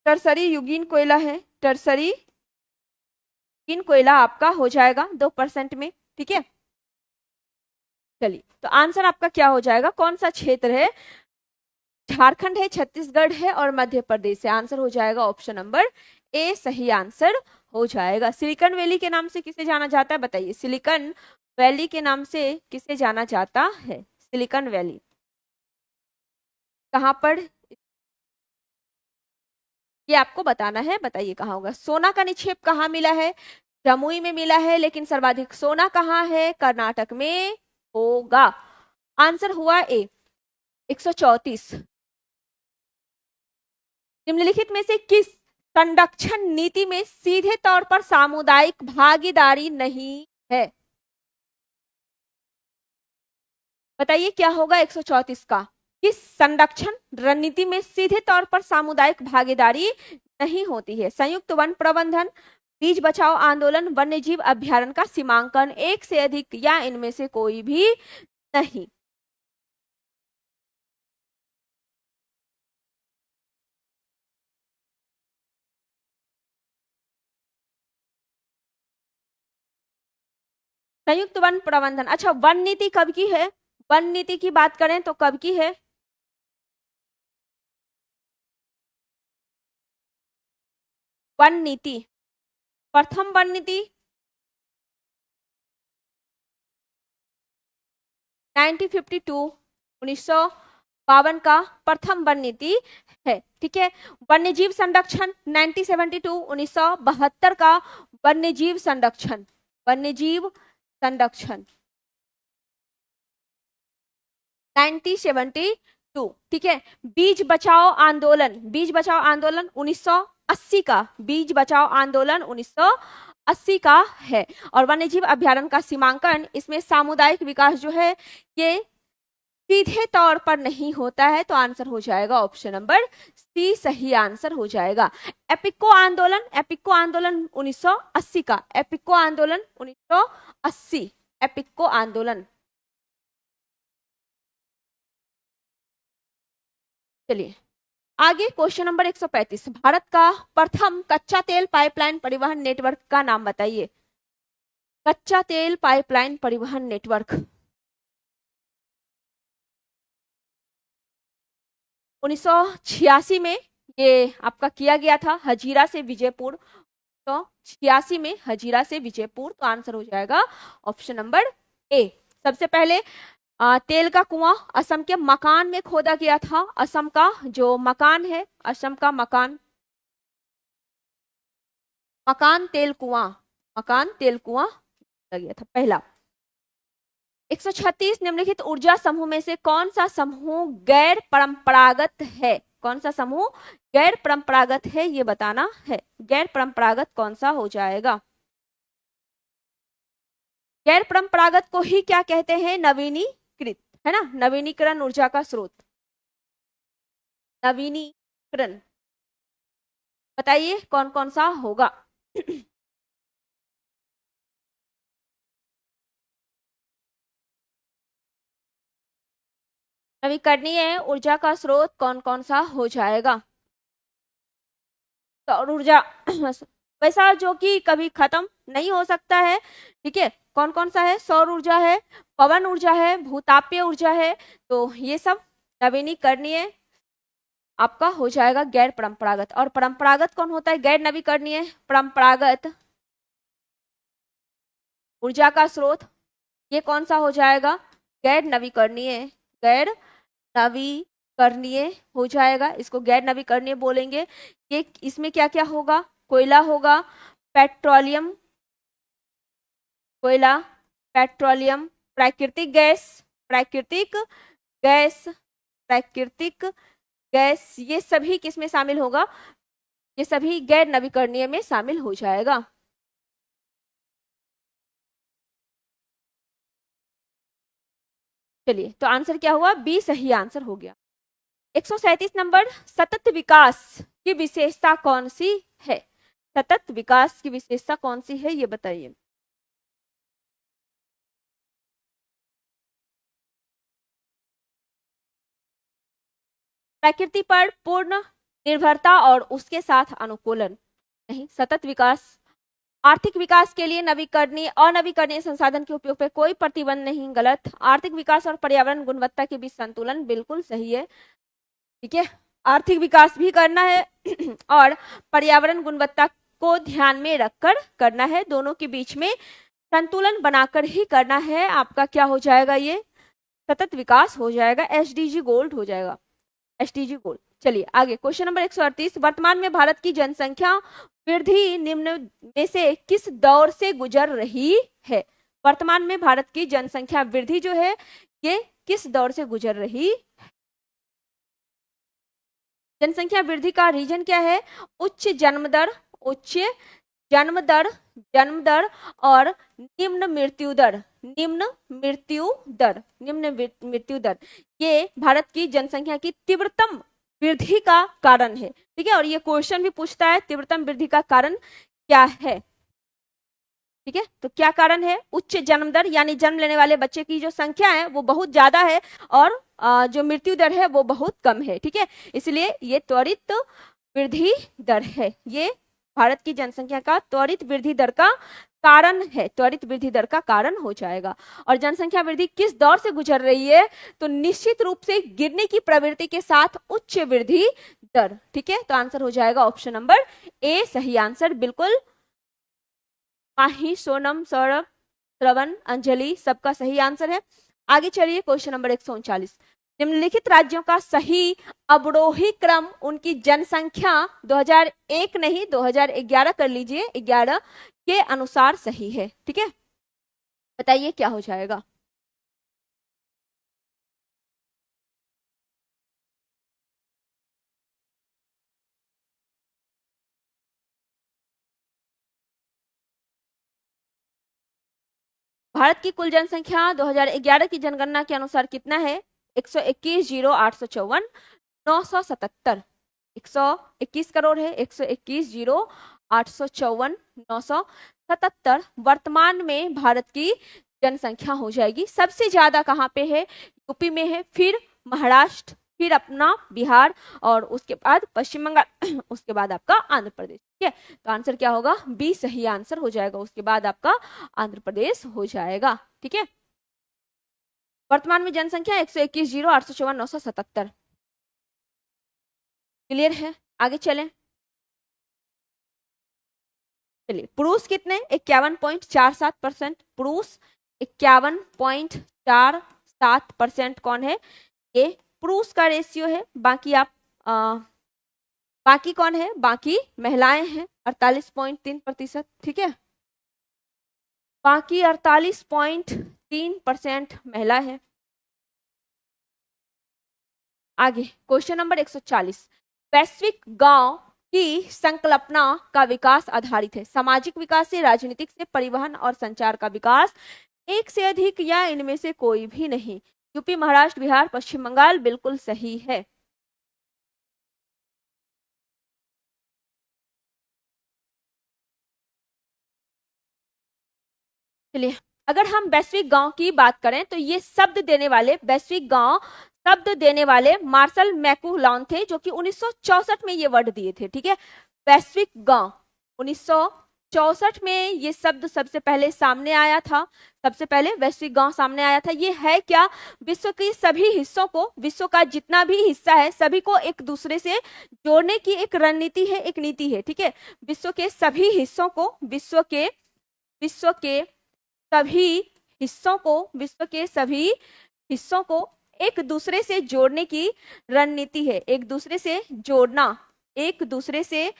टर्सरी युगीन कोयला है, टर्सरी युगीन कोयला आपका हो जाएगा 2% में, ठीक है। चलिए, तो आंसर आपका क्या हो जाएगा? कौन सा क्षेत्र है? झारखंड है, छत्तीसगढ़ है और मध्य प्रदेश है। आंसर हो जाएगा ऑप्शन नंबर ए सही आंसर हो जाएगा। सिलिकॉन वैली के नाम से किसे जाना जाता है? बताइए, सिलिकॉन वैली के नाम से किसे जाना जाता है? सिलिकॉन वैली कहाँ पर? ये आपको बताना है, बताइए कहाँ होगा। सोना का निक्षेप कहाँ मिला है? जमुई में मिला है, लेकिन सर्वाधिक सोना कहाँ है? कर्नाटक में होगा। आंसर हुआ ए 134। निम्नलिखित में से किस संरक्षण नीति में सीधे तौर पर सामुदायिक भागीदारी नहीं है? बताइए क्या होगा 134 का? किस संरक्षण रणनीति में सीधे तौर पर सामुदायिक भागीदारी नहीं होती है? संयुक्त वन प्रबंधन, बीज बचाओ आंदोलन, वन्यजीव अभ्यारण्य का सीमांकन, एक से अधिक या इनमें से कोई भी नहीं। संयुक्त वन प्रबंधन। अच्छा, वन नीति कब की है? वन नीति की बात करें तो कब की है? वन नीति, प्रथम वन नीति 1952, 1952 का प्रथम वन नीति है, ठीक है। वन्यजीव संरक्षण 1972, 1972 का वन्यजीव संरक्षण, वन्यजीव संरक्षण 1972, ठीक है। बीज बचाओ आंदोलन, बीज बचाओ आंदोलन 1980 का, बीज बचाओ आंदोलन 1980 का है। और वन्यजीव अभ्यारण्य का सीमांकन, इसमें सामुदायिक विकास जो है ये सीधे तौर पर नहीं होता है, तो आंसर हो जाएगा ऑप्शन नंबर सी सही आंसर हो जाएगा। एपिको आंदोलन, एपिको आंदोलन 1980 का, एपिको आंदोलन 1980, एपिको आंदोलन। चलिए आगे, क्वेश्चन नंबर 135। भारत का प्रथम कच्चा तेल पाइपलाइन परिवहन नेटवर्क का नाम बताइए। कच्चा तेल पाइपलाइन परिवहन नेटवर्क 1986 में ये आपका किया गया था, हजीरा से विजयपुर। तो 86 में हजीरा से विजयपुर, तो आंसर हो जाएगा ऑप्शन नंबर ए। सबसे पहले तेल का कुआं असम के मकान में खोदा गया था। असम का जो मकान है, असम का मकान, मकान तेल कुआं, मकान तेल कुआं खोदा गया था पहला। 136 निम्नलिखित ऊर्जा समूह में से कौन सा समूह गैर परंपरागत है? कौन सा समूह गैर परंपरागत है, ये बताना है। गैर परंपरागत कौन सा हो जाएगा? गैर परंपरागत को ही क्या कहते हैं? नवीनीकृत, है ना, नवीनीकरण ऊर्जा का स्रोत, नवीनीकरण। बताइए कौन कौन सा होगा? नवीकरणीय ऊर्जा का स्रोत कौन कौन सा हो जाएगा? सौर ऊर्जा वैसा जो कि कभी खत्म नहीं हो सकता है, ठीक है। कौन कौन सा है? सौर ऊर्जा है, पवन ऊर्जा है, भूतापीय ऊर्जा है। तो ये सब नवीनीकरणीय आपका हो जाएगा गैर परंपरागत। और परंपरागत कौन होता है? गैर नवीकरणीय। परंपरागत ऊर्जा का स्रोत ये कौन सा हो जाएगा? गैर नवीकरणीय, गैर नवीकरणीय हो जाएगा, इसको गैर नवीकरणीय बोलेंगे। ये इसमें क्या क्या होगा? कोयला होगा, पेट्रोलियम, कोयला, पेट्रोलियम, प्राकृतिक गैस, प्राकृतिक गैस, प्राकृतिक गैस, ये सभी किसमें शामिल होगा? ये सभी गैर नवीकरणीय में शामिल हो जाएगा। चलिए, तो आंसर क्या हुआ? बी सही आंसर हो गया। 137 नंबर, सतत विकास की विशेषता कौन सी है? सतत विकास की विशेषता कौन सी है, ये बताइए। प्रकृति पर पूर्ण निर्भरता और उसके साथ अनुकूलन। नहीं, सतत विकास। आर्थिक विकास के लिए नवीकरणीय अनवीकरणीय संसाधन के उपयोग पे कोई प्रतिबंध नहीं, गलत। आर्थिक विकास और पर्यावरण गुणवत्ता के बीच संतुलन, बिल्कुल सही है। ठीक है, आर्थिक विकास भी करना है और पर्यावरण गुणवत्ता को ध्यान में रखकर करना है, दोनों के बीच में संतुलन बनाकर ही करना है। आपका क्या हो जाएगा, ये सतत विकास हो जाएगा, एसडीजी गोल्ड हो जाएगा, एसडीजी गोल्ड। चलिए आगे, क्वेश्चन नंबर 138। वर्तमान में भारत की जनसंख्या वृद्धि निम्न में से किस दौर से गुजर रही है? वर्तमान में भारत की जनसंख्या वृद्धि जो है ये किस दौर से गुजर रही? जनसंख्या वृद्धि का रीजन क्या है? उच्च जन्म दर, उच्च जन्म दर, जन्म दर और निम्न मृत्यु दर, निम्न मृत्यु दर, निम्न मृत्यु दर, ये भारत की जनसंख्या की तीव्रतम वृद्धि का कारण है। ठीक है, और ये क्वेश्चन भी पूछता है तीव्रतम वृद्धि का कारण क्या है। ठीक है, तो क्या कारण है? उच्च जन्म दर, यानी जन्म लेने वाले बच्चे की जो संख्या है वो बहुत ज्यादा है और जो मृत्यु दर है वो बहुत कम है। ठीक है, इसलिए ये त्वरित वृद्धि दर है, ये भारत की जनसंख्या का त्वरित वृद्धि दर का कारण है, त्वरित वृद्धि दर का कारण हो जाएगा। और जनसंख्या वृद्धि किस दौर से गुजर रही है? तो निश्चित रूप से गिरने की प्रवृत्ति के साथ उच्च वृद्धि दर। ठीक है, तो आंसर हो जाएगा ऑप्शन नंबर ए सही आंसर, बिल्कुल। माही, सोनम, सौरभ, श्रवण, अंजलि, सबका सही आंसर है। आगे चलिए, क्वेश्चन नंबर 139। निम्नलिखित राज्यों का सही अवरोही क्रम उनकी जनसंख्या 2001 नहीं 2011 कर लीजिए, 11 के अनुसार सही है। ठीक है, बताइए क्या हो जाएगा। भारत की कुल जनसंख्या 2011 की जनगणना के अनुसार कितना है? 121,854 977, 121 करोड़ है, 121,854 977 वर्तमान में भारत की जनसंख्या हो जाएगी। सबसे ज्यादा कहाँ पे है? यूपी में है, फिर महाराष्ट्र, फिर अपना बिहार और उसके बाद पश्चिम बंगाल उसके बाद आपका आंध्र प्रदेश। ठीक है, तो आंसर क्या होगा? बी सही आंसर हो जाएगा, उसके बाद आपका आंध्र प्रदेश हो जाएगा। ठीक है, वर्तमान में जनसंख्या 121,854 क्लियर है। आगे चलें, चलिए पुरुष कितने? 51.47%, पुरुष 51.47% कौन है? ये पुरुष का रेशियो है। बाकी आप बाकी कौन है? बाकी महिलाएं हैं 48.3%। ठीक है, बाकी 48.3% महिला है। आगे क्वेश्चन नंबर 140। वैश्विक गांव की संकल्पना का विकास आधारित है। सामाजिक विकास से, राजनीतिक से, परिवहन और संचार का विकास, एक से अधिक या इनमें से कोई भी नहीं। यूपी, महाराष्ट्र, बिहार, पश्चिम बंगाल, बिल्कुल सही है। चलिए, अगर हम वैश्विक गांव की बात करें तो ये शब्द देने वाले, वैश्विक गांव शब्द देने वाले मार्शल मैक्लुहान थे, जो कि 1964 में ये वर्ड दिए थे। ठीक है, वैश्विक गांव 1964 में ये शब्द सबसे पहले सामने आया था, सबसे पहले वैश्विक गांव सामने आया था। ये है क्या? विश्व के सभी हिस्सों को, विश्व का जितना भी हिस्सा है सभी को एक दूसरे से जोड़ने की एक रणनीति है, एक नीति है। ठीक है, विश्व के सभी हिस्सों को, विश्व के सभी हिस्सों को, विश्व के सभी हिस्सों को एक दूसरे से जोड़ने की रणनीति है। एक दूसरे से जोड़ना, एक दूसरे से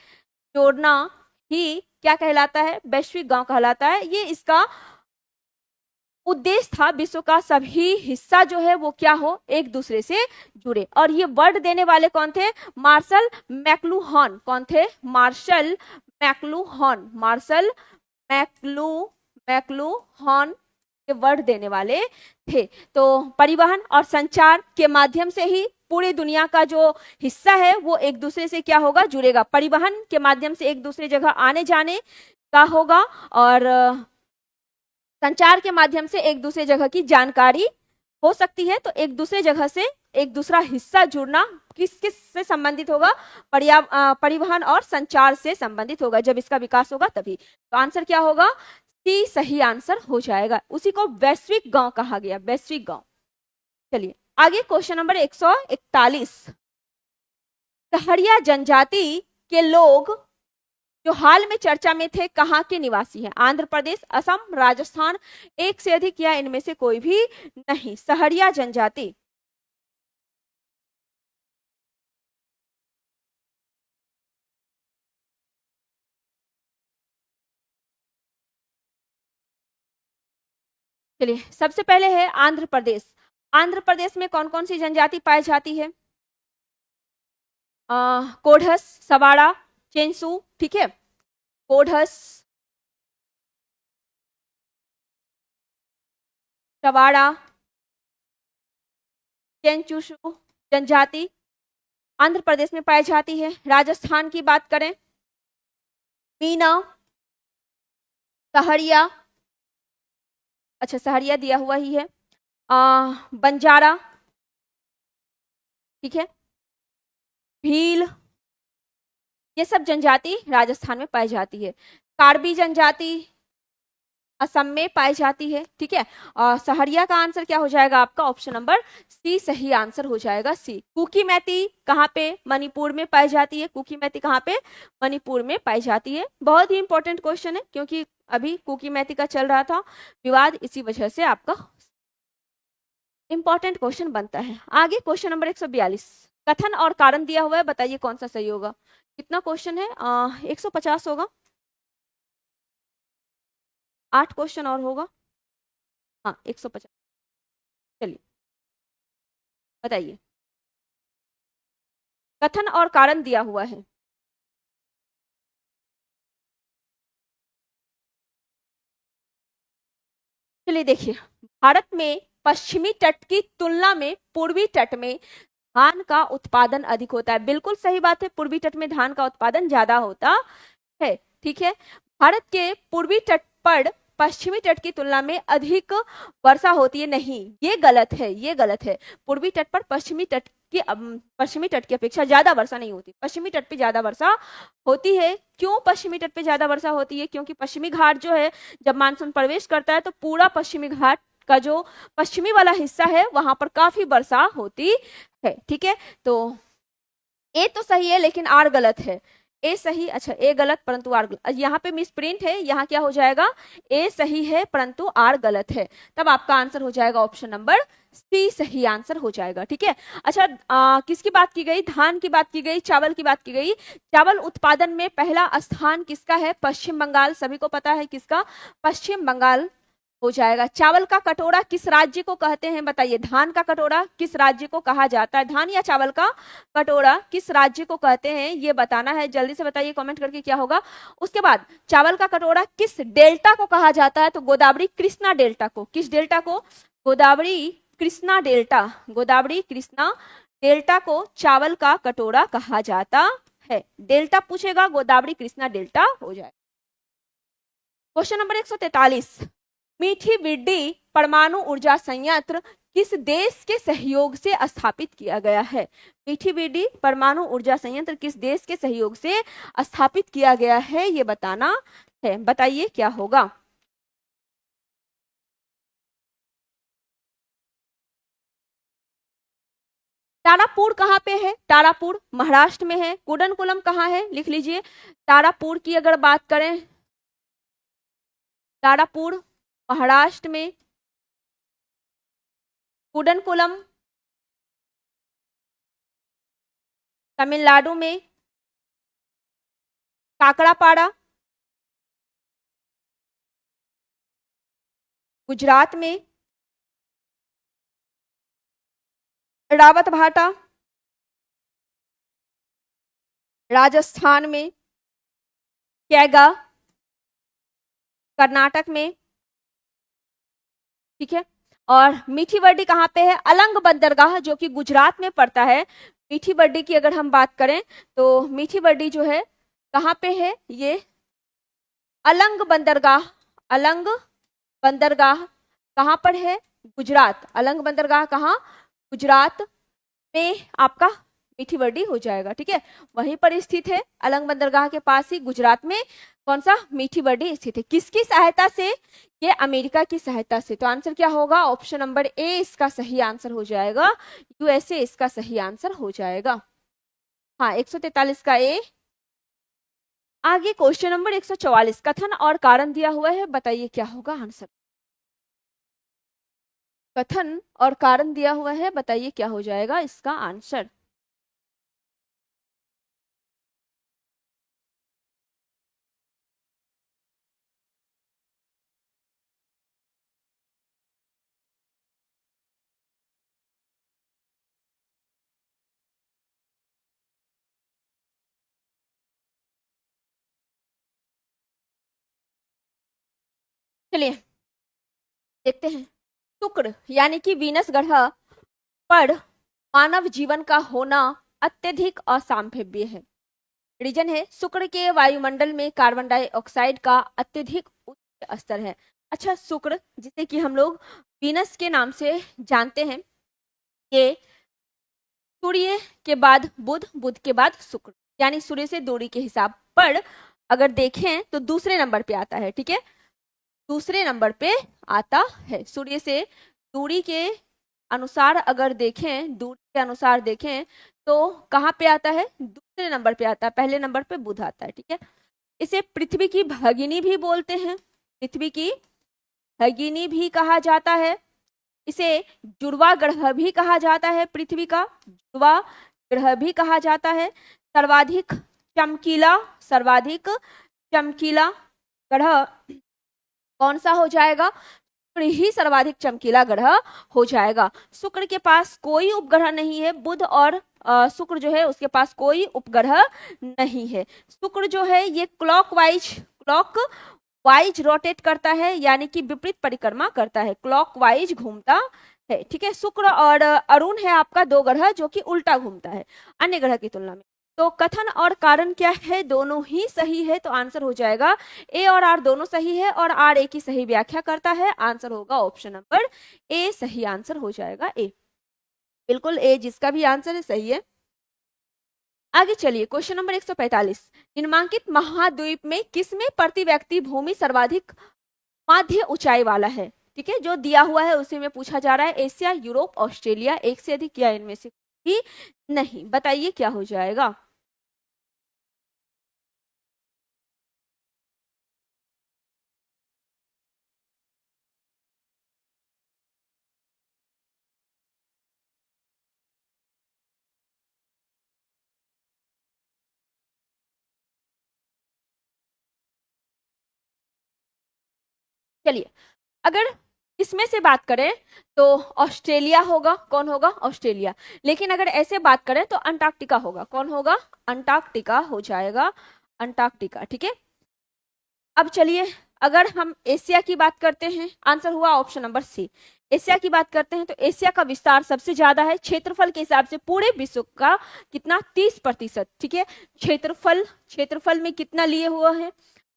जोड़ना ही क्या कहलाता है? वैश्विक गांव कहलाता है। ये इसका उद्देश्य था, विश्व का सभी हिस्सा जो है वो क्या हो? एक दूसरे से जुड़े। और ये वर्ड देने वाले कौन थे? मार्शल मैक्लुहान। कौन थे? मार्शल मैक्लुहान, मार्शल मैक्लुहान के वर्ड देने वाले थे। तो परिवहन और संचार के माध्यम से ही पूरी दुनिया का जो हिस्सा है वो एक दूसरे से क्या होगा, जुड़ेगा। परिवहन के माध्यम से एक दूसरे जगह आने जाने का होगा और संचार के माध्यम से एक दूसरे जगह की जानकारी हो सकती है। तो एक दूसरे जगह से एक दूसरा हिस्सा जुड़ना किस किस से संबंधित होगा, परिवहन और संचार से संबंधित होगा। जब इसका विकास होगा तभी। तो आंसर क्या होगा, सी सही आंसर हो जाएगा। उसी को वैश्विक गांव कहा गया, वैश्विक गांव। चलिए आगे क्वेश्चन नंबर 141। सहरिया जनजाति के लोग जो हाल में चर्चा में थे कहाँ के निवासी हैं? आंध्र प्रदेश, असम, राजस्थान, एक से अधिक या इनमें से कोई भी नहीं। सहरिया जनजाति चलिए सबसे पहले है आंध्र प्रदेश। आंध्र प्रदेश में कौन कौन सी जनजाति पाई जाती है? कोढ़स, सवाड़ा, चेंसू, ठीक है। कोढ़स, सवाड़ा, चेंचुशु जनजाति आंध्र प्रदेश में पाई जाती है। राजस्थान की बात करें, मीना, सहरिया, अच्छा सहरिया दिया हुआ ही है, बंजारा, ठीक है, भील, ये सब जनजाति राजस्थान में पाई जाती है। कार्बी जनजाति असम में पाई जाती है, ठीक है। और सहरिया का आंसर क्या हो जाएगा आपका, ऑप्शन नंबर सी सही आंसर हो जाएगा, सी। कुकी मैती कहाँ पे, मणिपुर में पाई जाती है। कुकी मैती कहाँ पे, मणिपुर में पाई जाती है। बहुत ही इंपॉर्टेंट क्वेश्चन है क्योंकि अभी कुकी मैती का चल रहा था विवाद, इसी वजह से आपका इंपॉर्टेंट क्वेश्चन बनता है। आगे क्वेश्चन नंबर 142। कथन और कारण दिया हुआ है, बताइए कौन सा सही होगा। कितना क्वेश्चन है, 150 होगा, 8 क्वेश्चन और होगा, हाँ 150। चलिए बताइए, कथन और कारण दिया हुआ है। चलिए देखिए, भारत में पश्चिमी तट की तुलना में पूर्वी तट में धान का उत्पादन अधिक होता है। बिल्कुल सही बात है, पूर्वी तट में धान का उत्पादन ज्यादा होता है, ठीक है। भारत के पूर्वी तट पर पश्चिमी तट की तुलना में अधिक वर्षा होती है, नहीं ये गलत है, ये गलत है। पूर्वी तट पर पश्चिमी तट की अपेक्षा ज्यादा वर्षा नहीं होती, पश्चिमी तट पे ज्यादा वर्षा होती है। क्यों पश्चिमी तट पे ज्यादा वर्षा होती है? क्योंकि पश्चिमी घाट जो है जब मानसून प्रवेश करता है तो पूरा पश्चिमी घाट का जो पश्चिमी वाला हिस्सा है वहां पर काफी वर्षा होती है, ठीक है। तो ए तो सही है लेकिन आर गलत है। ए सही, अच्छा ए गलत परंतु आर गलत, यहाँ पे मिस प्रिंट है, यहाँ क्या हो जाएगा, ए सही है परंतु आर गलत है। तब आपका आंसर हो जाएगा ऑप्शन नंबर सी सही आंसर हो जाएगा, ठीक है। अच्छा किसकी बात की गई, धान की बात की गई, चावल की बात की गई। चावल उत्पादन में पहला स्थान किसका है? पश्चिम बंगाल, सभी को पता है किसका, पश्चिम बंगाल हो जाएगा। चावल का कटोरा किस राज्य को कहते हैं, बताइए। धान का कटोरा किस राज्य को कहा जाता है? धान या चावल का कटोरा किस राज्य को कहते हैं, ये बताना है, जल्दी से बताइए कमेंट करके क्या होगा। उसके बाद चावल का कटोरा किस डेल्टा को कहा जाता है? तो गोदावरी कृष्णा डेल्टा को। किस डेल्टा को? गोदावरी कृष्णा डेल्टा, गोदावरी कृष्णा डेल्टा को चावल का कटोरा कहा जाता है। डेल्टा पूछेगा, गोदावरी कृष्णा डेल्टा हो जाए। Question number 143। मीठी बिड्डी परमाणु ऊर्जा संयंत्र किस देश के सहयोग से स्थापित किया गया है? मीठी बिड्डी परमाणु ऊर्जा संयंत्र किस देश के सहयोग से स्थापित किया गया है, ये बताना है। बताइए क्या होगा। तारापुर कहाँ पे है? तारापुर महाराष्ट्र में है। कुडनकुलम कहाँ है? लिख लीजिए। तारापुर की अगर बात करें, तारापुर महाराष्ट्र में, कुडनकुलम तमिलनाडु में, काकड़ापाड़ा गुजरात में, रावत भाटा राजस्थान में, कैगा कर्नाटक में, ठीक है। और मीठी बर्डी कहाँ पे है? अलंग बंदरगाह, जो कि गुजरात में पड़ता है। मीठी बर्डी की अगर हम बात करें तो मीठी बर्डी जो है कहाँ पे है? ये अलंग बंदरगाह, अलंग बंदरगाह कहाँ पर है? गुजरात। अलंग बंदरगाह कहाँ? गुजरात में आपका मीठी बर्डी हो जाएगा। ठीक है, वहीं पर स्थित है, अलंग बंदरगाह के पास ही गुजरात में कौन सा? मीठी बर्डी स्थित है। किसकी सहायता से? ये अमेरिका की सहायता से। तो आंसर क्या होगा? ऑप्शन नंबर ए इसका सही आंसर हो जाएगा। यूएसए इसका सही आंसर हो जाएगा। हाँ, 143 का ए। आगे क्वेश्चन नंबर 144, कथन और कारण दिया हुआ है, बताइए क्या होगा आंसर। कथन और कारण दिया हुआ है, बताइए क्या हो जाएगा इसका आंसर। चलिए देखते हैं। शुक्र यानी कि वीनस ग्रह पर मानव जीवन का होना अत्यधिक असंभाव्य है। रीजन है, शुक्र के वायुमंडल में कार्बन डाइऑक्साइड का अत्यधिक उच्च स्तर है। अच्छा, शुक्र जिसे कि हम लोग वीनस के नाम से जानते हैं, ये सूर्य के बाद बुध, बुध के बाद शुक्र, यानी सूर्य से दूरी के हिसाब पर अगर देखें तो दूसरे नंबर पे आता है। ठीक है, दूसरे नंबर पे आता है। सूर्य से दूरी के अनुसार अगर देखें, दूरी के अनुसार देखें तो कहाँ पे आता है? दूसरे नंबर पे आता है। पहले नंबर पे बुध आता है। ठीक है, इसे पृथ्वी की भगिनी भी बोलते हैं, पृथ्वी की भगिनी भी कहा जाता है। इसे जुड़वा ग्रह भी कहा जाता है, पृथ्वी का जुड़वा ग्रह भी कहा जाता है। सर्वाधिक चमकीला, सर्वाधिक चमकीला ग्रह कौन सा हो जाएगा? शुक्र ही सर्वाधिक चमकीला ग्रह हो जाएगा। शुक्र के पास कोई उपग्रह नहीं है। बुध और शुक्र जो है उसके पास कोई उपग्रह नहीं है। शुक्र जो है ये क्लॉक वाइज रोटेट करता है, यानी कि विपरीत परिक्रमा करता है, क्लॉक वाइज घूमता है। ठीक है, शुक्र और अरुण है आपका दो ग्रह जो कि उल्टा घूमता है अन्य ग्रह की तुलना में। तो कथन और कारण क्या है? दोनों ही सही है, तो आंसर हो जाएगा ए और आर दोनों सही है, और आर ए की सही व्याख्या करता है। आंसर होगा ऑप्शन नंबर ए, सही आंसर हो जाएगा ए। बिल्कुल ए जिसका भी आंसर है सही है। आगे चलिए, क्वेश्चन नंबर 145, निम्नांकित महाद्वीप में किसमें प्रति व्यक्ति भूमि सर्वाधिक माध्य ऊंचाई वाला है? ठीक है, जो दिया हुआ है उसी में पूछा जा रहा है। एशिया, यूरोप, ऑस्ट्रेलिया, एक से अधिक या इनमें से भी नहीं, बताइए क्या हो जाएगा। चलिए, अगर इसमें से बात करें तो ऑस्ट्रेलिया होगा। कौन होगा? ऑस्ट्रेलिया। लेकिन अगर ऐसे बात करें तो अंटार्कटिका होगा। कौन होगा? अंटार्कटिका हो जाएगा, अंटार्कटिका। ठीक है, अब चलिए अगर हम एशिया की बात करते हैं, आंसर हुआ ऑप्शन नंबर सी। एशिया की बात करते हैं तो एशिया का विस्तार सबसे ज्यादा है क्षेत्रफल के हिसाब से पूरे विश्व का। कितना? 30%। ठीक है, क्षेत्रफल में कितना लिए हुआ है?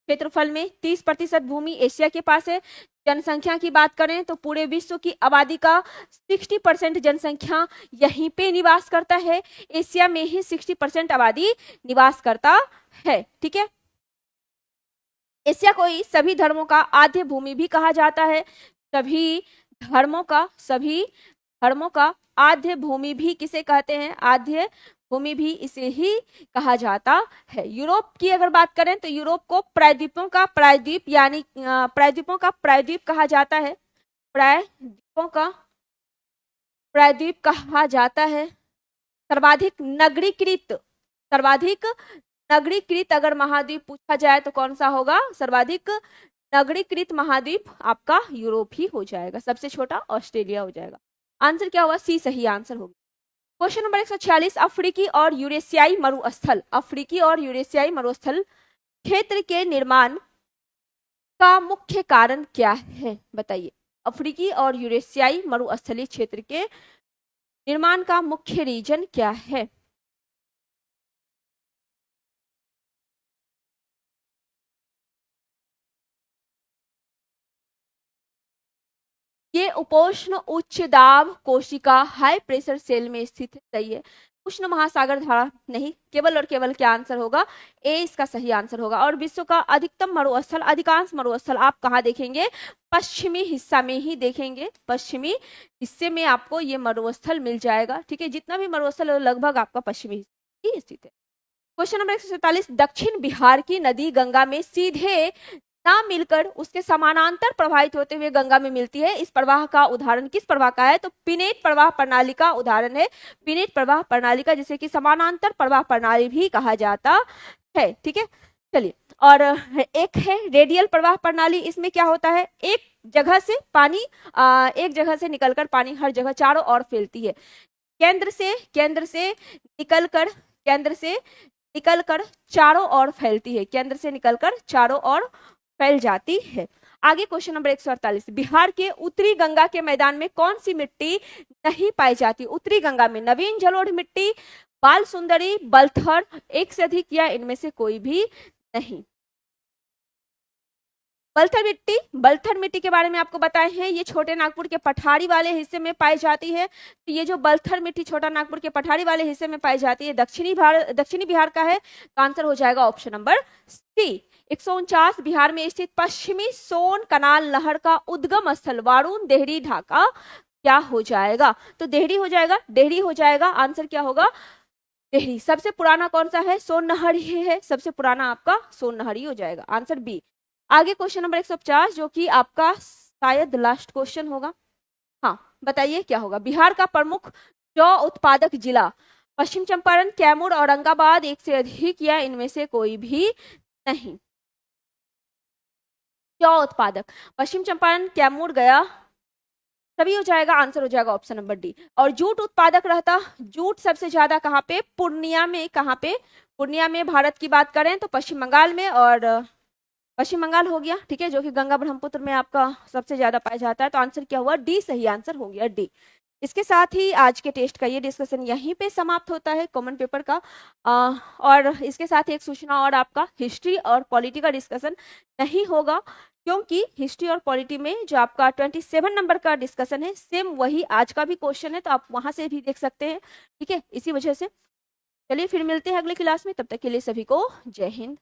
क्षेत्रफल में 30% भूमि एशिया के पास है। जनसंख्या की बात करें तो पूरे विश्व की आबादी का 60% जनसंख्या यहीं पे निवास करता है। एशिया में ही 60% आबादी निवास करता है। ठीक है, एशिया को ही सभी धर्मों का आद्य भूमि भी कहा जाता है। सभी धर्मों का आद्य भूमि भी किसे कहते हैं? आद्य भूमि भी इसे ही कहा जाता है। यूरोप की अगर बात करें तो यूरोप को प्रायद्वीपों का प्रायद्वीप, यानी प्रायद्वीपों का प्रायद्वीप कहा जाता है। प्रायद्वीपों का प्रायद्वीप कहा जाता है। सर्वाधिक नगरीकृत अगर महाद्वीप पूछा जाए तो कौन सा होगा? सर्वाधिक नगरीकृत महाद्वीप आपका यूरोप ही हो जाएगा। सबसे छोटा ऑस्ट्रेलिया हो जाएगा। आंसर क्या होगा? सी सही आंसर होगा। क्वेश्चन नंबर 146, अफ्रीकी और यूरेशियाई मरुस्थल क्षेत्र के निर्माण का मुख्य कारण क्या है? बताइए। अफ्रीकी और यूरेशियाई मरुस्थलीय क्षेत्र के निर्माण का मुख्य रीजन क्या है? ये उपोष्ण उच्च दाब कोशिका हाई प्रेशर सेल में स्थित है। सही है। उष्ण महासागर धारा नहीं, केवल और केवल क्या आंसर होगा? ए इसका सही आंसर होगा। और विश्व का अधिकतम मरुस्थल, अधिकांश मरुस्थल आप कहाँ देखेंगे? पश्चिमी हिस्सा में ही देखेंगे। पश्चिमी हिस्से में आपको ये मरुस्थल मिल जाएगा। ठीक है, जितना भी मरुस्थल है लगभग आपका पश्चिमी हिस्से ही स्थित है। क्वेश्चन नंबर 147, दक्षिण बिहार की नदी गंगा में सीधे ना मिलकर उसके समानांतर प्रवाहित होते हुए गंगा में मिलती है। इस प्रवाह का उदाहरण किस प्रवाह का है? तो पिनेट प्रवाह प्रणाली का उदाहरण है। पिनेट प्रवाह प्रणाली का, जिसे कि समानांतर प्रवाह प्रणाली भी कहा जाता है। ठीक है, चलिए। और एक है रेडियल प्रवाह प्रणाली। इसमें क्या होता है? एक जगह से पानी एक जगह से निकलकर पानी हर जगह चारों ओर फैलती है। केंद्र से निकलकर चारों ओर फैलती है। केंद्र से निकलकर चारों ओर फैल जाती है। आगे क्वेश्चन नंबर 148, बिहार के उत्तरी गंगा के मैदान में कौन सी मिट्टी नहीं पाई जाती? उत्तरी गंगा में नवीन जलोढ़ मिट्टी, बाल सुंदरी, बलथर, एक से अधिक या इनमें से कोई भी नहीं। बलथर मिट्टी के बारे में आपको बताए हैं, ये छोटे नागपुर के पठारी वाले हिस्से में पाई जाती है। तो ये जो बलथर मिट्टी छोटा नागपुर के पठारी वाले हिस्से में पाई जाती है, दक्षिणी बिहार का है। तो आंसर हो जाएगा ऑप्शन नंबर सी। 149, बिहार में स्थित पश्चिमी सोन कनाल नहर का उद्गम स्थल वारुण, देहरी, ढाका क्या हो जाएगा? तो देहरी हो जाएगा। आंसर क्या होगा? देहरी। सबसे पुराना कौन सा है? सोन नहर ही है। सबसे पुराना आपका सोन नहर ही हो जाएगा। Answer B. आगे क्वेश्चन नंबर 150, जो कि आपका शायद लास्ट क्वेश्चन होगा। हाँ, बताइए क्या होगा? बिहार का प्रमुख जौ उत्पादक जिला? पश्चिम चंपारण, कैमूर, औरंगाबाद, एक से अधिक या इनमें से कोई भी नहीं। जौ उत्पादक पश्चिम चंपारण, कैमूर, गया सभी हो जाएगा। आंसर हो जाएगा ऑप्शन नंबर डी। और जूट उत्पादक रहता, जूट सबसे ज्यादा कहाँ पे? पूर्णिया में। कहाँ पे? पूर्णिया में। भारत की बात करें तो पश्चिम बंगाल में, और पश्चिम बंगाल हो गया। ठीक है, जो कि गंगा ब्रह्मपुत्र में आपका सबसे ज्यादा पाया जाता है। तो आंसर क्या हुआ? डी सही आंसर हो गया, डी। इसके साथ ही आज के टेस्ट का ये डिस्कशन यहीं पे समाप्त होता है, कॉमन पेपर का। और इसके साथ एक सूचना और, आपका हिस्ट्री और पॉलिटी का डिस्कशन नहीं होगा, क्योंकि हिस्ट्री और पॉलिटी में जो आपका 27 नंबर का डिस्कशन है, सेम वही आज का भी क्वेश्चन है, तो आप वहां से भी देख सकते हैं। ठीक है, इसी वजह से चलिए फिर मिलते हैं अगले क्लास में। तब तक के लिए सभी को जय हिंद।